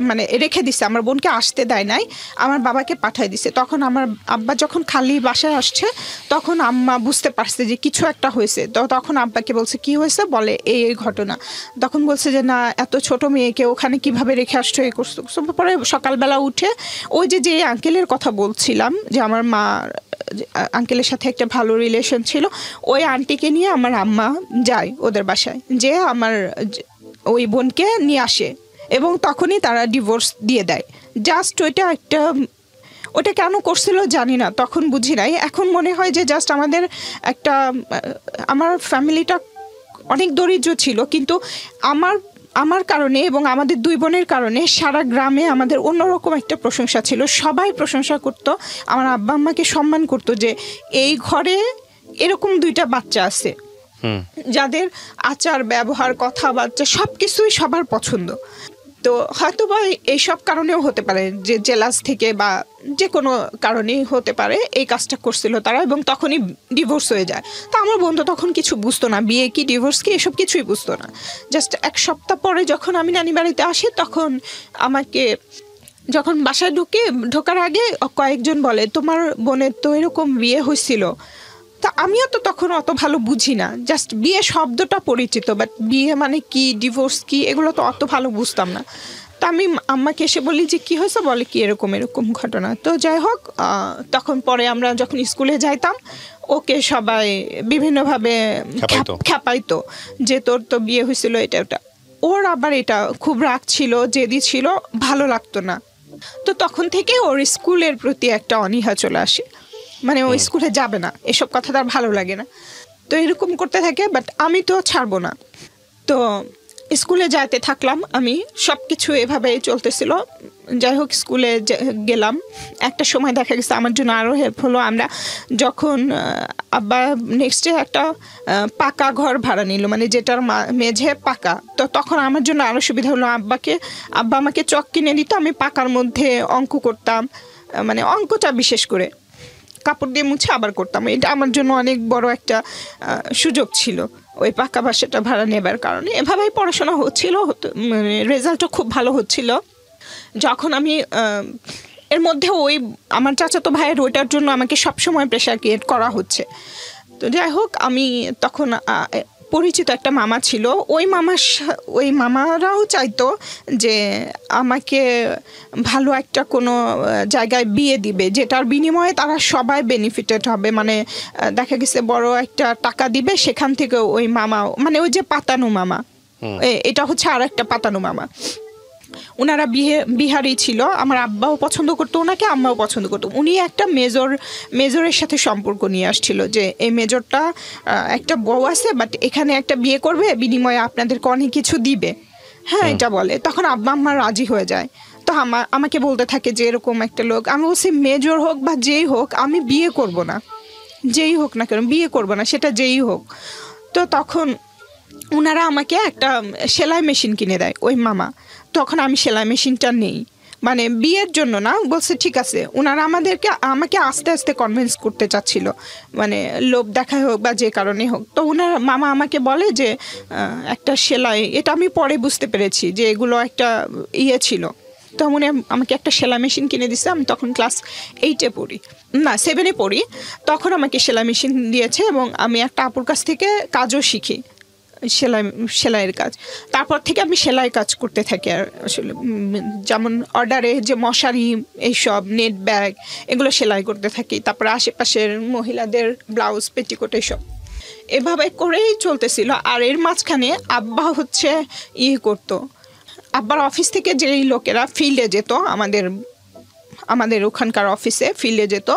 মানে রেখে দিছে, আমার বোনকে আসতে দেয় নাই, আমার বাবাকে পাঠিয়ে দিছে। তখন আমার আব্বা যখন খালি বাসায় আসছে তখন আম্মা বুঝতে পারছে যে কিছু একটা হয়েছে। তো তখন আব্বাকে বলছে কি হয়েছে, বলে এই ঘটনা। তখন বলছে যে না, এত ছোট মেয়েকে ওখানে কিভাবে রেখে আসছো, এই করছো। পরে সকালবেলা উঠে ওই যে আঙ্কেলের কথা বলছিলাম, যে আমার মা আঙ্কেলের সাথে একটা ভালো রিলেশন ছিল, ওই আন্টিকে নিয়ে আমার আম্মা যায় ওদের বাসায়, যে আমার ওই বোনকে নিয়ে আসে, এবং তখনই তারা ডিভোর্স দিয়ে দেয়। জাস্ট ওটা কেন করছিল জানি না, তখন বুঝি নাই। এখন মনে হয় যে জাস্ট আমার ফ্যামিলিটা অনেক দরিদ্র ছিল, কিন্তু আমার কারণে এবং আমাদের দুই বোনের কারণে সারা গ্রামে আমাদের অন্যরকম একটা প্রশংসা ছিল। সবাই প্রশংসা করতো, আমার আব্বা আম্মাকে সম্মান করতো যে এই ঘরে এরকম দুইটা বাচ্চা আছে যাদের আচার ব্যবহার কথাবার্তা সব কিছুই সবার পছন্দ। তো হয়তো বা এইসব কারণেও হতে পারে, যে জেলাস থেকে বা যে কোনো কারণেই হতে পারে এই কাজটা করছিল তারা, এবং তখনই ডিভোর্স হয়ে যায়। তো আমার বন্ধু তখন কিছু বুঝতো না, বিয়ে কি ডিভোর্স কি এসব কিছুই বুঝতো না। জাস্ট এক সপ্তাহ পরে যখন আমি নানি বাড়িতে আসি, তখন আমাকে যখন বাসায় ঢোকার আগে কয়েকজন বলে তোমার বোনের তো এরকম বিয়ে হয়েছিল। তা আমিও তো তখন অত ভালো বুঝি না, জাস্ট বিয়ে শব্দটা পরিচিত, বাট বিয়ে মানে কি, ডিভোর্স কি, এগুলো তো অত ভালো বুঝতাম না। তা আমি আম্মাকে এসে বলি যে কি হয়েছে, বলে কি এরকম ঘটনা। তো যাই হোক, তখন পরে আমরা যখন স্কুলে যাইতাম ওকে সবাই বিভিন্নভাবে খ্যাপাইতো যে তোর তো বিয়ে হয়েছিল এটা ওটা। ওর আবার এটা খুব রাগ ছিল, জেদি ছিল, ভালো লাগতো না। তো তখন থেকে ওর স্কুলের প্রতি একটা অনীহা চলে আসে, মানে ও স্কুলে যাবে না, এসব কথা তার ভালো লাগে না। তো এরকম করতে থাকে, বাট আমি তো ছাড়বো না। তো স্কুলে যাইতে থাকলাম আমি, সব কিছু এভাবেই চলতেছিল। যাই হোক, স্কুলে গেলাম, একটা সময় দেখা গেছে আমার জন্য আরও হেল্প হলো। আমরা যখন আব্বা নেক্সটে একটা পাকা ঘর ভাড়া নিল, মানে যেটার মেঝে পাকা, তো তখন আমার জন্য আরও সুবিধা হলো। আব্বা আমাকে চক কিনে দিত, আমি পাকার মধ্যে অঙ্ক করতাম, মানে অঙ্কটা বিশেষ করে কাপড় দিয়ে মুছে আবার করতাম। এটা আমার জন্য অনেক বড় একটা সুযোগ ছিল ওই পাকা বাসাটা ভাড়া নেবার কারণে। এভাবেই পড়াশোনা হচ্ছিল, মানে রেজাল্টও খুব ভালো হচ্ছিল। যখন আমি এর মধ্যে ওই আমার চাচাতো ভাইয়ের ওইটার জন্য আমাকে সবসময় প্রেশার ক্রিয়েট করা হচ্ছে। তো যাই হোক, আমি তখন পরিচিত একটা মামা ছিল, ওই মামারাও চাইতো যে আমাকে ভালো একটা কোনো জায়গায় বিয়ে দিবে, যেটার বিনিময়ে তারা সবাই বেনিফিটেড হবে। মানে দেখা গেছে বড় একটা টাকা দিবে, সেখান থেকে ওই মামা, মানে ওই যে পাতানো মামা, এটা হচ্ছে আর একটা পাতানো মামা, ওনারা বিহারি ছিল। আমার আব্বাও পছন্দ করতো ওনাকে, আম্মাও পছন্দ করতো। উনি একটা মেজরের সাথে সম্পর্ক নিয়ে আসছিল, যে এই মেজরটা একটা বউ আছে, বাট এখানে একটা বিয়ে করবে, বিনিময়ে আপনাদেরকে অনেক কিছু দিবে, হ্যাঁ এটা বলে। তখন আব্বা আম্মা রাজি হয়ে যায়। তো আমাকে বলতে থাকে যে এরকম একটা লোক, আমি বলছি মেজর হোক বা যেই হোক আমি বিয়ে করব না, যেই হোক না কেন বিয়ে করব না, সেটা যেই হোক। তো তখন ওনারা আমাকে একটা সেলাই মেশিন কিনে দেয় ওই মামা। তখন আমি সেলাই মেশিনটা নেই, মানে বিয়ের জন্য না, বলছে ঠিক আছে। ওনারা আমাকে আস্তে আস্তে কনভিন্স করতে চাচ্ছিল, মানে লোভ দেখায় হোক বা যে কারণে হোক। তো ওনার মামা আমাকে বলে যে একটা সেলাই, এটা আমি পরে বুঝতে পেরেছি যে এগুলো একটা ছিল। তো উনি আমাকে একটা সেলাই মেশিন কিনে দিছে। আমি তখন ক্লাস 8-এ পড়ি, না 7-এ পড়ি। তখন আমাকে সেলাই মেশিন দিয়েছে, এবং আমি একটা আপুর কাছ থেকে কাজও শিখি, সেলাইয়ের কাজ। তারপর থেকে আমি সেলাই কাজ করতে থাকি। আর আসলে যেমন অর্ডারে যে মশারি, এইসব নেট ব্যাগ, এগুলো সেলাই করতে থাকি। তারপরে আশেপাশের মহিলাদের ব্লাউজ, পেটিকোট, এইসব এভাবে করেই চলতেছিল। আর এর মাঝখানে আব্বা হচ্ছে করতো, আব্বার অফিস থেকে যেই লোকেরা ফিল্ডে যেত, আমাদের ওখানকার অফিসে ফিল্ডে যেত,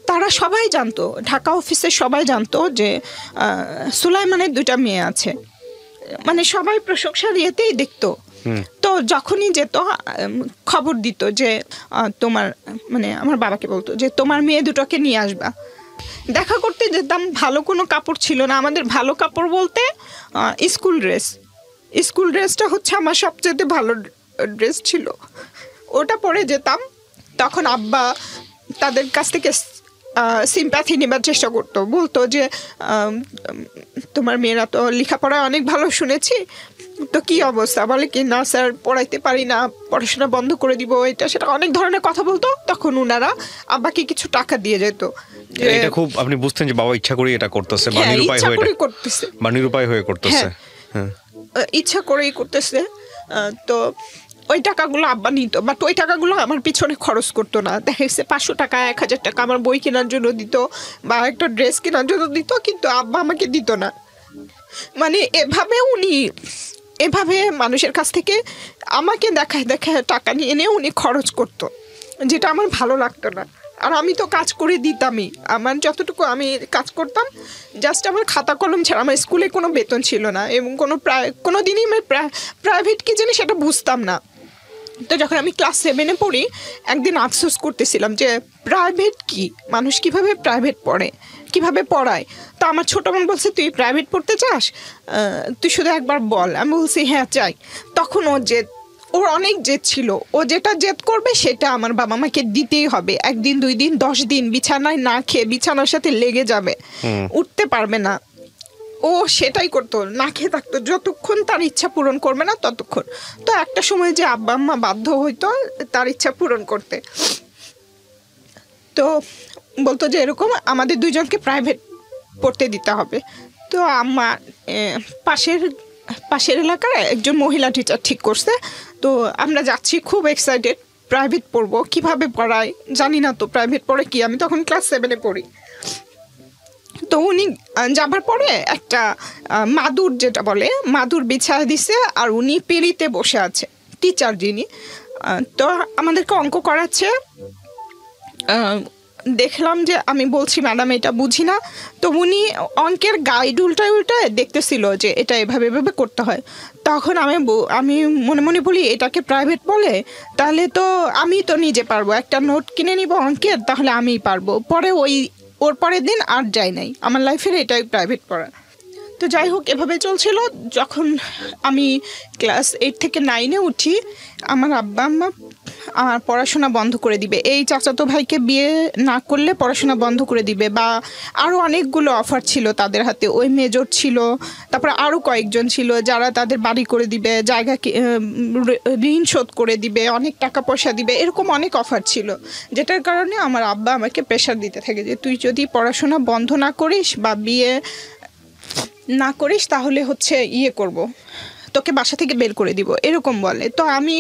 তারা সবাই জানতো, ঢাকা অফিসে সবাই জানতো যে সুলাইমানের 2টা মেয়ে আছে, মানে সবাই প্রশংসার ইয়েতেই দেখতো। তো যখনই যেত খবর দিত যে তোমার, মানে আমার বাবাকে বলতো যে তোমার মেয়ে দুটোকে নিয়ে আসবা। দেখা করতে যেতাম, ভালো কোনো কাপড় ছিল না আমাদের। ভালো কাপড় বলতে স্কুল ড্রেস। স্কুল ড্রেসটা হচ্ছে আমার সবচেয়ে ভালো ড্রেস ছিল, ওটা পরে যেতাম। তখন আব্বা তাদের কাছ থেকে সিম্প্যাথি নেবার চেষ্টা করতো, বলতো যে তোমার মেয়েরা তো লেখাপড়া অনেক ভালো শুনেছি, তো কি অবস্থা? বলে কি না স্যার পড়াইতে পারি না, পড়াশোনা বন্ধ করে দিব, এটা সেটা অনেক ধরনের কথা বলতো। তখন ওনারা আব্বাকে কিছু টাকা দিয়ে যেত। এটা খুব আপনি বুঝতেন যে বাবা ইচ্ছা করে এটা করতেছে, বা নিরুপায় হয়ে করতেছে, বা নিরুপায় হয়ে করতেছে, ইচ্ছা করেই করতেছে। তো ওই টাকাগুলো আব্বা নিত, বাট ওই টাকাগুলো আমার পিছনে খরচ করতো না। দেখা গেছে 500 টাকা 1000 টাকা আমার বই কেনার জন্য দিত বা একটা ড্রেস কেনার জন্য দিত, কিন্তু আব্বা আমাকে দিত না। মানে এভাবে মানুষের কাছ থেকে আমাকে দেখায় দেখায় টাকা নিয়ে এনে উনি খরচ করতো, যেটা আমার ভালো লাগতো না। আর আমি তো কাজ করে দিতামই, আমার যতটুকু আমি কাজ করতাম জাস্ট আমার খাতা কলম ছাড়া। আমার স্কুলে কোনো বেতন ছিল না এবং কোনো দিনই আমি প্রাইভেট কি জানি সেটা বুঝতাম না। তো যখন আমি ক্লাস 7-এ পড়ি, একদিন আফসোস করতেছিলাম যে প্রাইভেট কি, মানুষ কিভাবে প্রাইভেট পড়ে, কিভাবে পড়ায়। তো আমার ছোটো বোন বলছে তুই প্রাইভেট পড়তে চাস, তুই শুধু একবার বল। আমি বলছি হ্যাঁ চাই। তখন ওর অনেক জেদ ছিল, ও যেটা জেদ করবে সেটা আমার বাবা মাকে দিতেই হবে। 1 দিন 2 দিন 10 দিন বিছানায় না খেয়ে বিছানার সাথে লেগে যাবে, উঠতে পারবে না, ও সেটাই করতো, না খেয়ে থাকতো যতক্ষণ তার ইচ্ছা পূরণ করবে না ততক্ষণ। তো একটা সময় যে আব্বা আম্মা বাধ্য হইতো তার ইচ্ছা পূরণ করতে, তো বলতো যে এরকম আমাদের 2 জনকে প্রাইভেট পড়তে দিতে হবে। তো আম্মা পাশের এলাকার একজন মহিলা টিচার ঠিক করছে। তো আমরা যাচ্ছি, খুব এক্সাইটেড, প্রাইভেট পড়বো। কিভাবে পড়ায় জানি না, তো প্রাইভেট পড়ে কি, আমি তখন ক্লাস 7-এ পড়ি। তো উনি যাবার পরে একটা মাদুর, যেটা বলে মাদুর বিছায় দিছে, আর উনি পিঁড়িতে বসে আছে টিচার যিনি। তো আমাদেরকে অঙ্ক করাচ্ছে। দেখলাম যে আমি বলছি ম্যাডাম এটা বুঝি না, তো উনি অঙ্কের গাইড উল্টায় দেখতেছিল যে এটা এভাবে এভাবে করতে হয়। তখন আমি মনে মনে বলি এটাকে প্রাইভেট বলে, তাহলে তো আমি তো নিজে পারবো, একটা নোট কিনে নিব অঙ্কের, তাহলে আমিই পারবো। পরে ওর পরের দিন আর যাই নাই, আমার লাইফের এটাই প্রাইভেট পড়া। তো যাই হোক, এভাবে চলছিল। যখন আমি ক্লাস 8 থেকে 9-এ উঠি, আমার আব্বা আম্মা আমার পড়াশোনা বন্ধ করে দিবে, এই চাচাতো ভাইকে বিয়ে না করলে পড়াশোনা বন্ধ করে দিবে, বা আরও অনেকগুলো অফার ছিল তাদের হাতে। ওই মেজর ছিল, তারপরে আরও কয়েকজন ছিল যারা তাদের বাড়ি করে দিবে, জায়গা ঋণ শোধ করে দিবে, অনেক টাকা পয়সা দিবে, এরকম অনেক অফার ছিল। যেটার কারণে আমার আব্বা আমাকে প্রেশার দিতে থাকে যে তুই যদি পড়াশোনা বন্ধ না করিস বা বিয়ে না করিস তাহলে হচ্ছে করব, তোকে বাসা থেকে বের করে দিব, এরকম বলে। তো আমি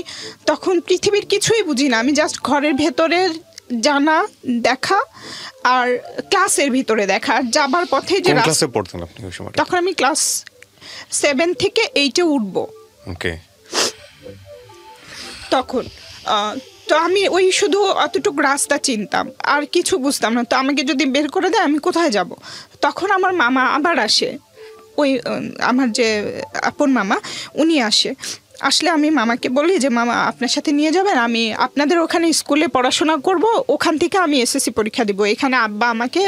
তখন পৃথিবীর কিছুই বুঝি না, আমি জাস্ট ঘরের ভেতরের জানা দেখা আর ক্লাসের ভিতরে দেখা। আর যাবার পথে যে ক্লাসে পড়তেন আপনি ওই সময়? তখন আমি ক্লাস 7 থেকে 8-এ উঠবো। ওকে। তখন তো আমি ওই শুধু অতটুকু রাস্তা চিনতাম, আর কিছু বুঝতাম না। তো আমাকে যদি বের করে দেয় আমি কোথায় যাব? তখন আমার মামা আবার আসে, ওই আমার যে আপন মামা উনি আসলে আমি মামাকে বলি যে মামা আপনার সাথে নিয়ে যাবেন, আমি আপনাদের ওখানে স্কুলে পড়াশোনা করব, ওখান থেকে আমি এসএসসি পরীক্ষা দিব, এখানে আব্বা আমাকে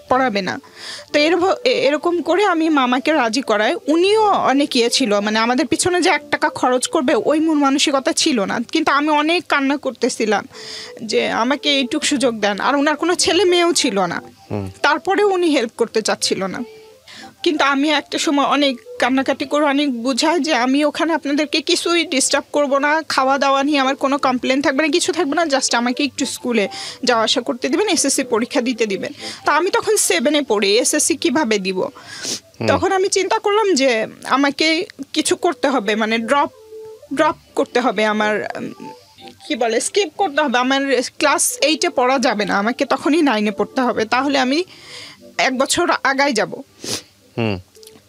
পড়াবে না। তো এরকম করে আমি মামাকে রাজি করাই। উনিও অনেক ছিল, মানে আমাদের পিছনে যে 1 টাকা খরচ করবে ওই মন মানসিকতা ছিল না, কিন্তু আমি অনেক কান্না করতেছিলাম যে আমাকে এইটুক সুযোগ দেন। আর ওনার কোনো ছেলে মেয়েও ছিল না, তারপরেও উনি হেল্প করতে চাচ্ছিল না। কিন্তু আমি একটা সময় অনেক কান্নাকাটি করে অনেক বুঝাই যে আমি ওখানে আপনাদেরকে কিছুই ডিস্টার্ব করবো না, খাওয়া দাওয়া নিয়ে আমার কোনো কমপ্লেন থাকবে না, কিছু থাকবে না, জাস্ট আমাকে একটু স্কুলে যাওয়া আসা করতে দিবেন, এসএসসি পরীক্ষা দিতে দিবেন। তা আমি তখন 7-এ পড়ি, এসএসসি কিভাবে দিব? তখন আমি চিন্তা করলাম যে আমাকে কিছু করতে হবে, মানে ড্রপ করতে হবে, আমার স্কিপ করতে হবে, আমার ক্লাস 8-এ পড়া যাবে না, আমাকে তখনই 9-এ পড়তে হবে, তাহলে আমি 1 বছর আগায় যাব।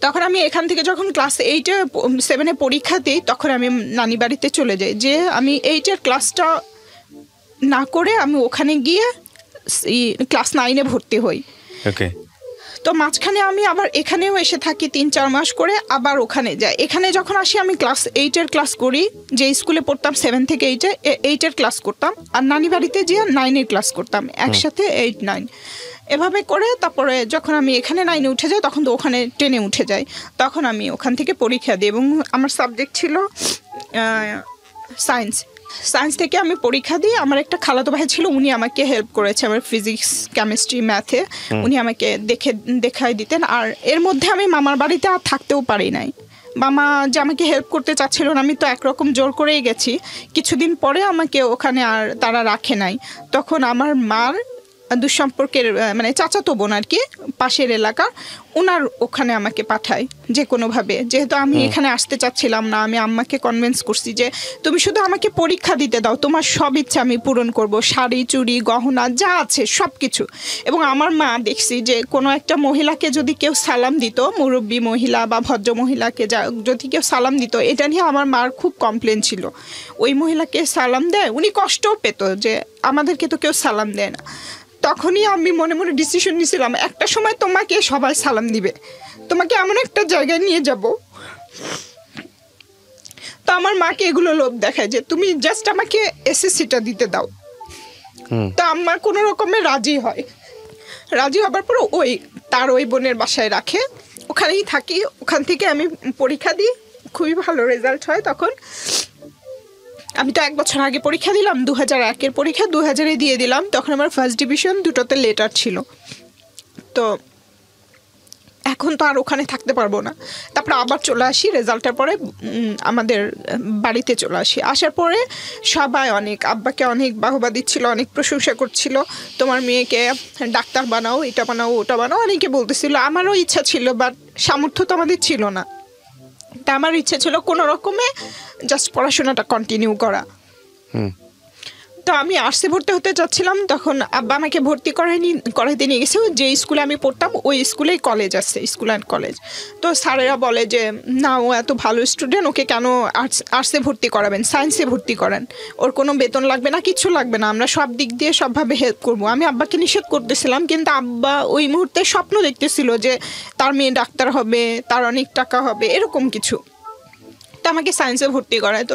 তখন আমি এখান থেকে যখন ক্লাস 7-এ পরীক্ষা দিই, তখন আমি নানি বাড়িতে চলে যাই, যে আমি 8-এর ক্লাসটা না করে আমি ওখানে গিয়ে ক্লাস 9-এ ভর্তি হই। তো মাঝখানে আমি আবার এখানেও এসে থাকি 3-4 মাস করে, আবার ওখানে যাই। এখানে যখন আসি আমি ক্লাস 8-এর ক্লাস করি, যে স্কুলে পড়তাম 7 থেকে 8-এর ক্লাস করতাম, আর নানি বাড়িতে গিয়ে 9-এর ক্লাস করতাম, একসাথে 8-9। এভাবে করে তারপরে যখন আমি এখানে 9-এ উঠে যাই তখন তো ওখানে 10-এ উঠে যাই, তখন আমি ওখান থেকে পরীক্ষা দিই এবং আমার সাবজেক্ট ছিল সায়েন্স থেকে আমি পরীক্ষা দিই। আমার একটা খালাতো ভাই ছিল, উনি আমাকে হেল্প করেছে আমার ফিজিক্স, কেমিস্ট্রি, ম্যাথে, উনি আমাকে দেখাই দিতেন। আর এর মধ্যে আমি মামার বাড়িতে আর থাকতেও পারি নাই, মামা যে আমাকে হেল্প করতে চাচ্ছিল না, আমি তো একরকম জোর করেই গেছি। কিছুদিন পরে আমাকে ওখানে আর তারা রাখে নাই, তখন আমার মার দুঃসম্পর্কের মানে চাচাতো বোন আর কি, পাশের এলাকার, ওনার ওখানে আমাকে পাঠায় যে কোনোভাবে। যেহেতু আমি এখানে আসতে চাচ্ছিলাম না, আমি আম্মাকে কনভিন্স করছি যে তুমি শুধু আমাকে পরীক্ষা দিতে দাও, তোমার সব ইচ্ছা আমি পূরণ করব, শাড়ি, চুড়ি, গহনা যা আছে সব কিছু। এবং আমার মা দেখছি যে কোনো একটা মহিলাকে যদি কেউ সালাম দিত, মুরব্বী মহিলা বা ভদ্র মহিলাকে যদি কেউ সালাম দিত, এটা নিয়ে আমার মার খুব কমপ্লেন ছিল। ওই মহিলাকে সালাম দেয়, উনি কষ্টও পেত যে আমাদেরকে তো কেউ সালাম দেয় না। তখনই আমি মনে মনে ডিসিশন নিয়েছিলাম, একটা সময় তোমাকে সবাই সালাম দিবে, তোমাকে এমন একটা জায়গায় নিয়ে যাব। তো আমার মাকে এগুলো লোভ দেখায় যে তুমি জাস্ট আমাকে এসএসসিটা দিতে দাও। তো আমার কোনো রকমের রাজি হবার পর তার ওই বোনের বাসায় রাখে, ওখানেই থাকি। ওখান থেকে আমি পরীক্ষা দিই, খুবই ভালো রেজাল্ট হয়। তখন আমি তো 1 বছর আগে পরীক্ষা দিলাম, 2001-এর পরীক্ষা 2000-এ দিয়ে দিলাম। তখন আমার ফার্স্ট ডিভিশন, দুটোতে লেটার ছিল। তো এখন তো আর ওখানে থাকতে পারবো না, তারপরে আবার চলে আসি রেজাল্টের পরে আমাদের বাড়িতে চলে আসি। আসার পরে সবাই আব্বাকে অনেক বাহবা দিচ্ছিল, অনেক প্রশংসা করছিল, তোমার মেয়েকে ডাক্তার বানাও, এটা বানাও, ওটা বানাও, অনেকে বলতেছিল। আমারও ইচ্ছা ছিল, বাট সামর্থ্য তো আমাদের ছিল না। তা আমার ইচ্ছে ছিল কোনো রকমে জাস্ট পড়াশোনাটা কন্টিনিউ করা। তো আমি আর্টসে ভর্তি হতে চাচ্ছিলাম, তখন আব্বা আমাকে ভর্তি করাইতে নিয়ে গেছে। যে স্কুলে আমি পড়তাম ওই স্কুলেই কলেজ আছে, স্কুল অ্যান্ড কলেজ। তো স্যারেরা বলে যে না, ও এত ভালো স্টুডেন্ট, ওকে কেন আর্টসে ভর্তি করাবেন, সায়েন্সে ভর্তি করেন, ওর কোনো বেতন লাগবে না, কিছু লাগবে না, আমরা সব দিক দিয়ে সবভাবে হেল্প করবো। আমি আব্বাকে নিষেধ করতেছিলাম, কিন্তু আব্বা ওই মুহূর্তে স্বপ্ন দেখতেছিল যে তার মেয়ে ডাক্তার হবে, তার অনেক টাকা হবে, এরকম কিছু। তো আমাকে সায়েন্সে ভর্তি করায়। তো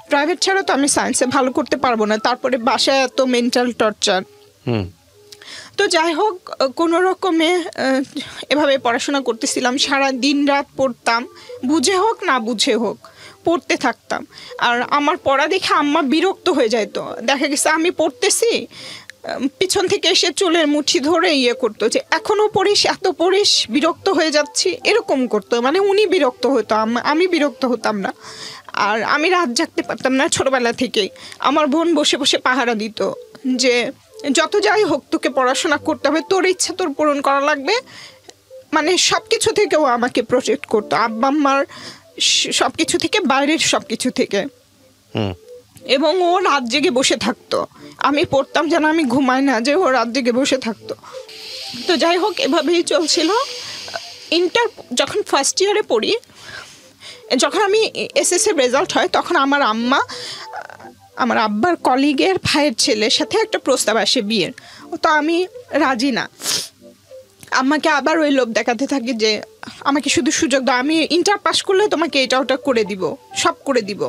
প্রাইভেট ছাড়া তো আমি সায়েন্সে ভালো করতে পারবো না, তারপরে বাসায় এত মেন্টাল টর্চার। তো যাই হোক, কোনো রকমে এভাবে পড়াশোনা করতেছিলাম, সারা দিন রাত পড়তাম, বুঝে হোক না বুঝে হোক পড়তে থাকতাম। আর আমার পড়া দেখে আম্মা বিরক্ত হয়ে যেত। দেখা গেছে আমি পড়তেছি, পিছন থেকে এসে চুলের মুঠি ধরে করতো যে এখনো পড়িস, এত পড়িস, বিরক্ত হয়ে যাচ্ছি, এরকম করতো। মানে উনি বিরক্ত হতো, আমি বিরক্ত হতাম না। আর আমি রাত জাগতে পারতাম না ছোটবেলা থেকেই। আমার বোন বসে বসে পাহারা দিত যে যত যাই হোক তোকে পড়াশোনা করতে হবে, তোর ইচ্ছা তোর পূরণ করা লাগবে। মানে সব কিছু থেকেও আমাকে প্রোটেক্ট করতো, আব্বা আম্মার সব কিছু থেকে, বাইরের সব কিছু থেকে। এবং ও রাত জেগে বসে থাকতো, আমি পড়তাম যেন আমি ঘুমাই না, যে ও রাত জেগে বসে থাকতো। তো যাই হোক, এভাবেই চলছিল। যখন ফার্স্ট ইয়ারে পড়ি, যখন আমি এসএসসির রেজাল্ট হয়, তখন আমার আব্বার কলিগের ভাইয়ের ছেলের সাথে একটা প্রস্তাব আসে বিয়ের। তো আমি রাজি না, আম্মাকে আবার ওই লোভ দেখাতে থাকি যে আমাকে শুধু সুযোগ দাও, আমি ইন্টার পাস করলে তোমাকে এটা ওটা করে দিব, সব করে দিব।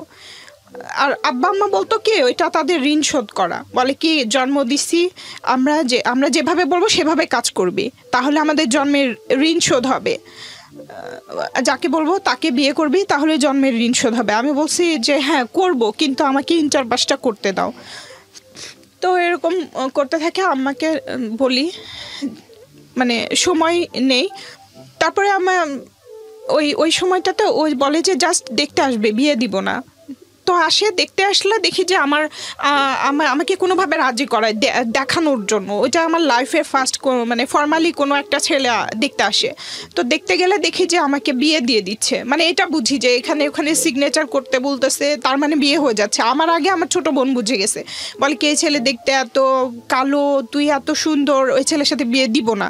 আর আব্বা আম্মা বলতো কি, ওইটা তাদের ঋণ শোধ করা। বলে কি, জন্ম দিছি, আমরা যেভাবে বলবো সেভাবে কাজ করবি, তাহলে আমাদের জন্মের ঋণ শোধ হবে। যাকে বলবো তাকে বিয়ে করবি, তাহলে জন্মের ঋণ শোধ হবে। আমি বলছি যে হ্যাঁ করব, কিন্তু আমাকে ইন্টার পাসটা করতে দাও। তো এরকম করতে থাকে, আম্মাকে বলি মানে সময় নেই। তারপরে আমার ওই সময়টাতে ওই বলে যে জাস্ট দেখতে আসবে, বিয়ে দিব না। তো আসে, দেখতে আসলে দেখি যে আমাকে কোনোভাবে রাজি করায় দেখানোর জন্য। ওইটা আমার লাইফের ফার্স্ট মানে ফর্মালি কোনো একটা ছেলে দেখতে আসে। তো দেখতে গেলে দেখি যে আমাকে বিয়ে দিয়ে দিচ্ছে। মানে এটা বুঝি যে ওখানে সিগনেচার করতে বলতেছে, তার মানে বিয়ে হয়ে যাচ্ছে। আমার আগে আমার ছোট বোন বুঝে গেছে, বলে কি, এই ছেলে দেখতে এত কালো, তুই এত সুন্দর, ওই ছেলের সাথে বিয়ে দিব না।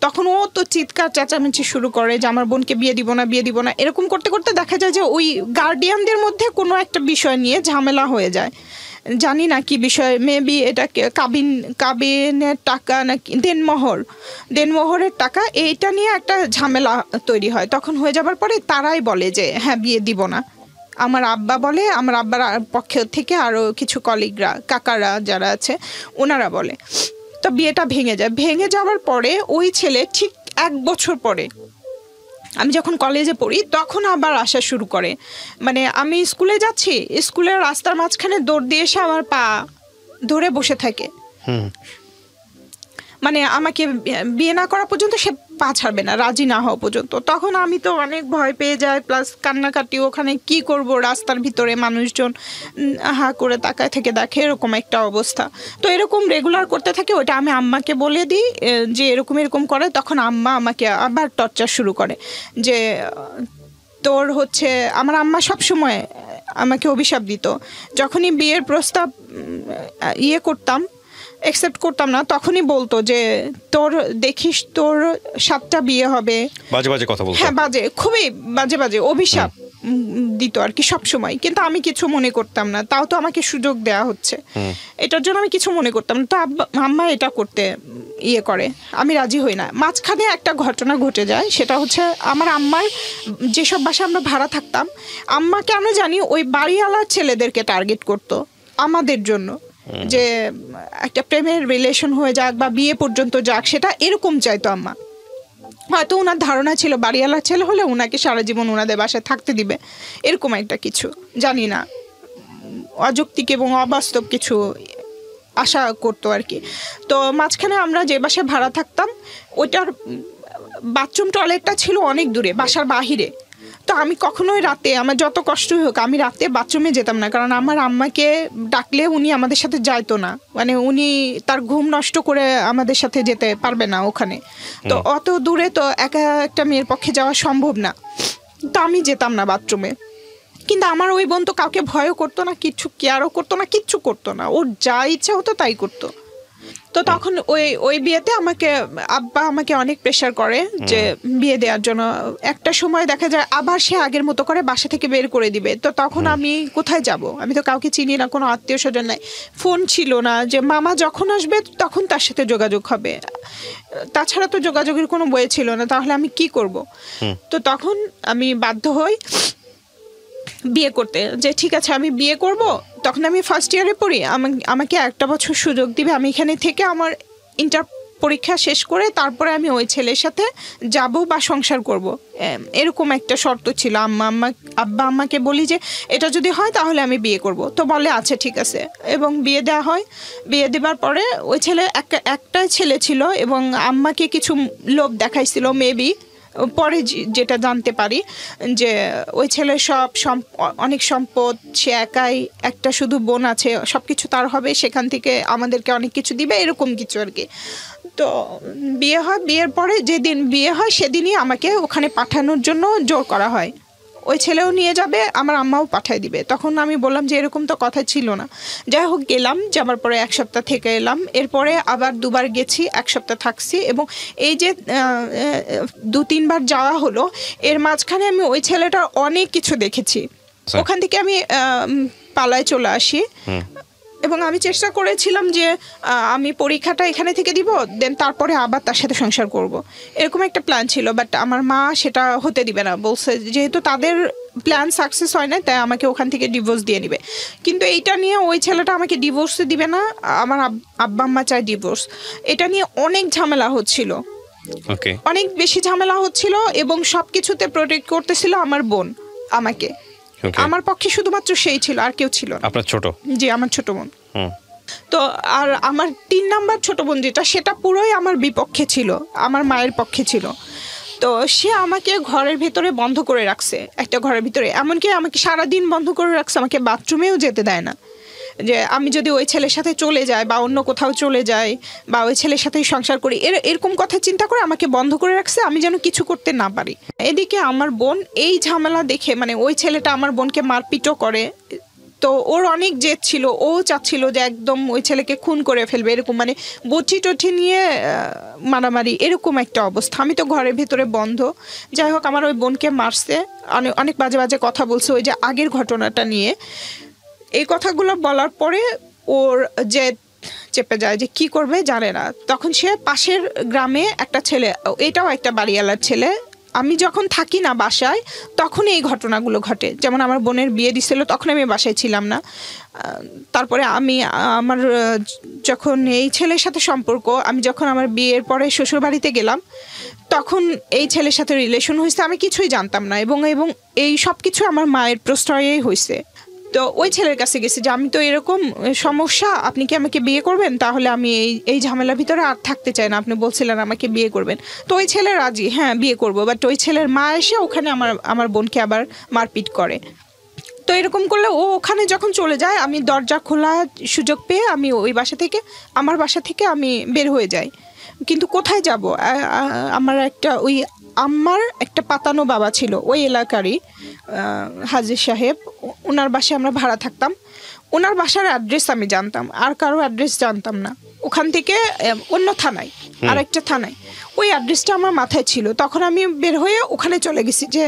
তখন ও তো চিৎকার চেঁচামেচি শুরু করে যে আমার বোনকে বিয়ে দিব না, বিয়ে দিব না। এরকম করতে করতে দেখা যায় যে ওই গার্ডিয়ানদের মধ্যে কোনো একটা বিষয় নিয়ে ঝামেলা হয়ে যায়। জানি না কি বিষয়, মেবি এটা কাবিনের টাকা নাকি দেনমোহরের টাকা, এইটা নিয়ে একটা ঝামেলা তৈরি হয়। তখন হয়ে যাবার পরে তারাই বলে যে হ্যাঁ বিয়ে দিব না। আমার আব্বা বলে, আমার আব্বার পক্ষ থেকে আরও কিছু কলিগরা, কাকারা যারা আছে, ওনারা বলে। তো বিয়েটা ভেঙে যায়। ভেঙে যাওয়ার পরে ওই ছেলে ঠিক 1 বছর পরে আমি যখন কলেজে পড়ি তখন আবার আসা শুরু করে। মানে আমি স্কুলে যাচ্ছি, স্কুলের রাস্তার মাঝখানে দৌড় দিয়ে এসে আমার পা ধরে বসে থাকে। মানে আমাকে বিয়ে না করা পর্যন্ত সে পা ছাড়বে না, রাজি না হওয়া পর্যন্ত। তখন আমি তো অনেক ভয় পেয়ে যাই, প্লাস কান্নাকাটি। ওখানে কি করব, রাস্তার ভিতরে মানুষজন হা করে তাকায় থেকে দেখে, এরকম একটা অবস্থা। তো এরকম রেগুলার করতে থাকে। ওটা আমি আম্মাকে বলে দিই যে এরকম এরকম করে। তখন আম্মা আমাকে আবার টর্চার শুরু করে যে তোর হচ্ছে, আমার আম্মা সবসময় আমাকে অভিশাপ দিত। যখনই বিয়ের প্রস্তাব করতাম, অ্যাকসেপ্ট করতাম না, তখনই বলতো যে তোর দেখিস তোর 7টা বিয়ে হবে। বাজে বাজে কথা বলতো। হ্যাঁ, বাজে, খুবই বাজে বাজে অভিশাপ দিত আর কি সব সময়। কিন্তু আমি কিছু মনে করতাম না, তাও তো আমাকে সুযোগ দেয়া হচ্ছে, এটার জন্য আমি কিছু মনে করতাম না। তো আম্মা এটা করতে করে, আমি রাজি হই না। মাঝখানে একটা ঘটনা ঘটে যায়, সেটা হচ্ছে আমার আম্মার যেসব বাসায় আমরা ভাড়া থাকতাম, আম্মা কেন জানি ওই বাড়িওয়ালার ছেলেদেরকে টার্গেট করতো আমাদের জন্য, যে একটা প্রেমের রিলেশন হয়ে যাক বা বিয়ে পর্যন্ত যাক, সেটা এরকম চাইতো আম্মা। হয়তো ওনার ধারণা ছিল বাড়িওয়ালার ছেলে হলে ওনাকে সারা জীবন ওনাদের বাসায় থাকতে দিবে, এরকম একটা কিছু, জানি না, অযৌক্তিক এবং অবাস্তব কিছু আশা করতো আর কি। তো মাঝখানে আমরা যে বাসায় ভাড়া থাকতাম, ওইটার বাথরুম টয়লেটটা ছিল অনেক দূরে, বাসার বাহিরে। তো আমি কখনোই রাতে, আমার যত কষ্টই হোক, আমি রাতে বাথরুমে যেতাম না, কারণ আমার আম্মাকে ডাকলে উনি আমাদের সাথে যাইতো না। মানে উনি তার ঘুম নষ্ট করে আমাদের সাথে যেতে পারবে না ওখানে। তো অত দূরে তো একা একটা মেয়ের পক্ষে যাওয়া সম্ভব না। তো আমি যেতাম না বাথরুমে। কিন্তু আমার ওই বোন তো কাউকে ভয়ও করতো না, কিচ্ছু কেয়ারও করতো না, কিচ্ছু করতো না, ওর যা ইচ্ছা হতো তাই করতো। তো তখন ওই বিয়েতে আব্বা আমাকে অনেক প্রেশার করে যে বিয়ে দেওয়ার জন্য। একটা সময় দেখা যায় আবার সে আগের মতো করে বাসা থেকে বের করে দিবে। তো তখন আমি কোথায় যাব? আমি তো কাউকে চিনি না, কোনো আত্মীয় স্বজন নাই, ফোন ছিল না যে মামা যখন আসবে তখন তার সাথে যোগাযোগ হবে, তাছাড়া তো যোগাযোগের কোনো বই ছিল না। তাহলে আমি কি করব? তো তখন আমি বাধ্য হই বিয়ে করতে, যে ঠিক আছে আমি বিয়ে করব। তখন আমি ফার্স্ট ইয়ারে পড়ি, আমাকে 1 বছর সুযোগ দিবে, আমি এখানে থেকে আমার ইন্টার পরীক্ষা শেষ করে তারপরে আমি ওই ছেলের সাথে যাব বা সংসার করব, এরকম একটা শর্ত ছিল। আব্বা আম্মাকে বলি যে এটা যদি হয় তাহলে আমি বিয়ে করব। তো বলে আচ্ছা ঠিক আছে, এবং বিয়ে দেওয়া হয়। বিয়ে দেওয়ার পরে ওই ছেলে একটা ছেলে ছিল, এবং আম্মাকে কিছু লোভ দেখাইছিল মেবি, পরে যেটা জানতে পারি যে ওই ছেলের অনেক সম্পদ, সে একাই, একটা শুধু বোন আছে, সব কিছু তার হবে, সেখান থেকে আমাদেরকে অনেক কিছু দিবে, এরকম কিছু আর কি। তো বিয়ে হয়, বিয়ের পরে যেদিন বিয়ে হয় সেদিনই আমাকে ওখানে পাঠানোর জন্য জোর করা হয়। ওই ছেলেও নিয়ে যাবে, আমার আম্মাও পাঠিয়ে দিবে। তখন আমি বললাম যে এরকম তো কথা ছিল না। যাই হোক গেলাম, যাবার পরে 1 সপ্তাহ থেকে এলাম। এরপরে আবার 2বার গেছি, 1 সপ্তাহ থাকছি। এবং এই যে 2-3 বার যাওয়া হলো, এর মাঝখানে আমি ওই ছেলেটার অনেক কিছু দেখেছি। ওখান থেকে আমি পালায় চলে আসি। এবং আমি চেষ্টা করেছিলাম যে আমি পরীক্ষাটা এখানে থেকে দিব, দেন তারপরে আবার তার সাথে সংসার করব, এরকম একটা প্ল্যান ছিল। বাট আমার মা সেটা হতে দিবে না, বলছে যেহেতু তাদের প্ল্যান সাকসেস হয় না, তাই আমাকে ওখান থেকে ডিভোর্স দিয়ে নিবে। কিন্তু এইটা নিয়ে ওই ছেলেটা আমাকে ডিভোর্স দিবে না, আমার আব্বা আম্মা চায় ডিভোর্স। এটা নিয়ে অনেক ঝামেলা হচ্ছিল, অনেক বেশি ঝামেলা হচ্ছিল। এবং সব কিছুতে প্রোটেক্ট করতেছিল আমার বোন আমাকে। আমার পক্ষে শুধুমাত্র সেই ছিল, আর কেউ ছিল না। আপনার ছোট? জি, আমার ছোট বোন। তো আর আমার 3 নাম্বার ছোট বোন যেটা, সেটা পুরোই আমার বিপক্ষে ছিল, আমার মায়ের পক্ষে ছিল। তো সে আমাকে ঘরের ভেতরে বন্ধ করে রাখছে, একটা ঘরের ভিতরে, এমনকি আমাকে সারাদিন বন্ধ করে রাখছে, আমাকে বাথরুমেও যেতে দেয় না। যে আমি যদি ওই ছেলের সাথে চলে যাই বা অন্য কোথাও চলে যাই বা ওই ছেলের সাথেই সংসার করি, এরকম কথা চিন্তা করে আমাকে বন্ধ করে রাখছে, আমি যেন কিছু করতে না পারি। এদিকে আমার বোন এই ঝামেলা দেখে, মানে ওই ছেলেটা আমার বোনকে মারপিটও করে। তো ওর অনেক জেদ ছিল, ও চাচ্ছিল যে একদম ওই ছেলেকে খুন করে ফেলবে, এরকম মানে বটি টটি নিয়ে মারামারি, এরকম একটা অবস্থা। আমি তো ঘরের ভেতরে বন্ধ। যাই হোক আমার ওই বোনকে মারছে, অনেক বাজে বাজে কথা বলছে ওই যে আগের ঘটনাটা নিয়ে। এই কথাগুলো বলার পরে ওর যে চেপে যায়, যে কি করবে জানে না। তখন সে পাশের গ্রামে একটা ছেলে, এটাও একটা বাড়িওয়ালার ছেলে, আমি যখন থাকি না বাসায় তখন এই ঘটনাগুলো ঘটে। যেমন আমার বোনের বিয়ে দিছিল, তখন আমি বাসায় ছিলাম না। তারপরে আমি আমার যখন এই ছেলের সাথে সম্পর্ক, আমি যখন আমার বিয়ের পরে শ্বশুরবাড়িতে গেলাম, তখন এই ছেলের সাথে রিলেশন হয়েছে, আমি কিছুই জানতাম না। এবং এবং এই সব কিছু আমার মায়ের প্রশ্রয়েই হয়েছে। তো ওই ছেলের কাছে গেছি যে আমি তো এরকম সমস্যা, আপনি কি আমাকে বিয়ে করবেন? তাহলে আমি এই ঝামেলার ভিতরে আর থাকতে চাই না, আপনি বলছিলেন আমাকে বিয়ে করবেন। তো ওই ছেলে রাজি, হ্যাঁ বিয়ে করবো। বাট ওই ছেলের মা এসে ওখানে আমার বোনকে আবার মারপিট করে। তো এরকম করলে ও ওখানে যখন চলে যায়, আমি দরজা খোলা সুযোগ পেয়ে আমি ওই বাসা থেকে, আমার বাসা থেকে আমি বের হয়ে যাই। কিন্তু কোথায় যাব? আমার আমার একটা পাতানো বাবা ছিল ওই এলাকারই, হাজির সাহেব, ওনার বাসায় আমরা ভাড়া থাকতাম। ওনার বাসার অ্যাড্রেস আমি জানতাম, আর কারো অ্যাড্রেস জানতাম না। ওখান থেকে অন্য থানায়, আর একটা থানায় ওই অ্যাড্রেসটা আমার মাথায় ছিল। তখন আমি বের হয়ে ওখানে চলে গেছি যে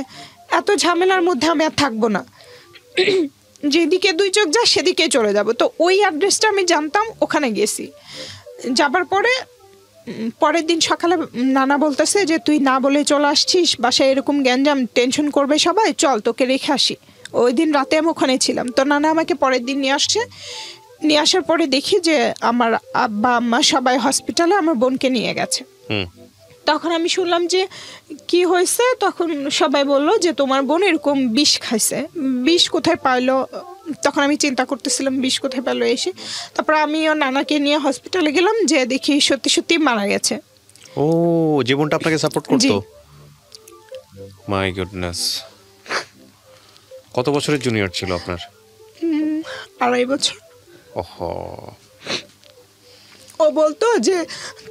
এত ঝামেলার মধ্যে আমি আর থাকবো না, যেদিকে দুই চোখ যায় সেদিকে চলে যাব। তো ওই অ্যাড্রেসটা আমি জানতাম, ওখানে গেছি। যাবার পরের দিন সকালে নানা বলতেছে যে তুই না বলে চলে আসছিস, বাসায় এরকম গ্যাঞ্জাম, টেনশন করবে সবাই, চল তোকে রেখে আসি। ওই দিন রাতে আমি ওখানে ছিলাম। তো নানা আমাকে পরের দিন নিয়ে আসছে। নিয়ে আসার পরে দেখি যে আমার আব্বা আম্মা সবাই হসপিটালে আমার বোনকে নিয়ে গেছে। তখন আমি শুনলাম যে কি হয়েছে। তখন সবাই বলল যে তোমার বোন এরকম বিষ খাইছে। বিষ কোথায় পাইলো? তখন আমি চিন্তা করতেছিলাম বিষ কোথায় পেলো এসে। তারপর আমিও নানাকে নিয়ে হসপিটালে গেলাম, যে দেখি সত্যি সত্যি মারা গেছে। ও, জীবনটা আপনাকে সাপোর্ট করতো? My goodness. কত বছরের জুনিয়র ছিল আপনার? 2.5 বছর। ওহো। ও বলতো যে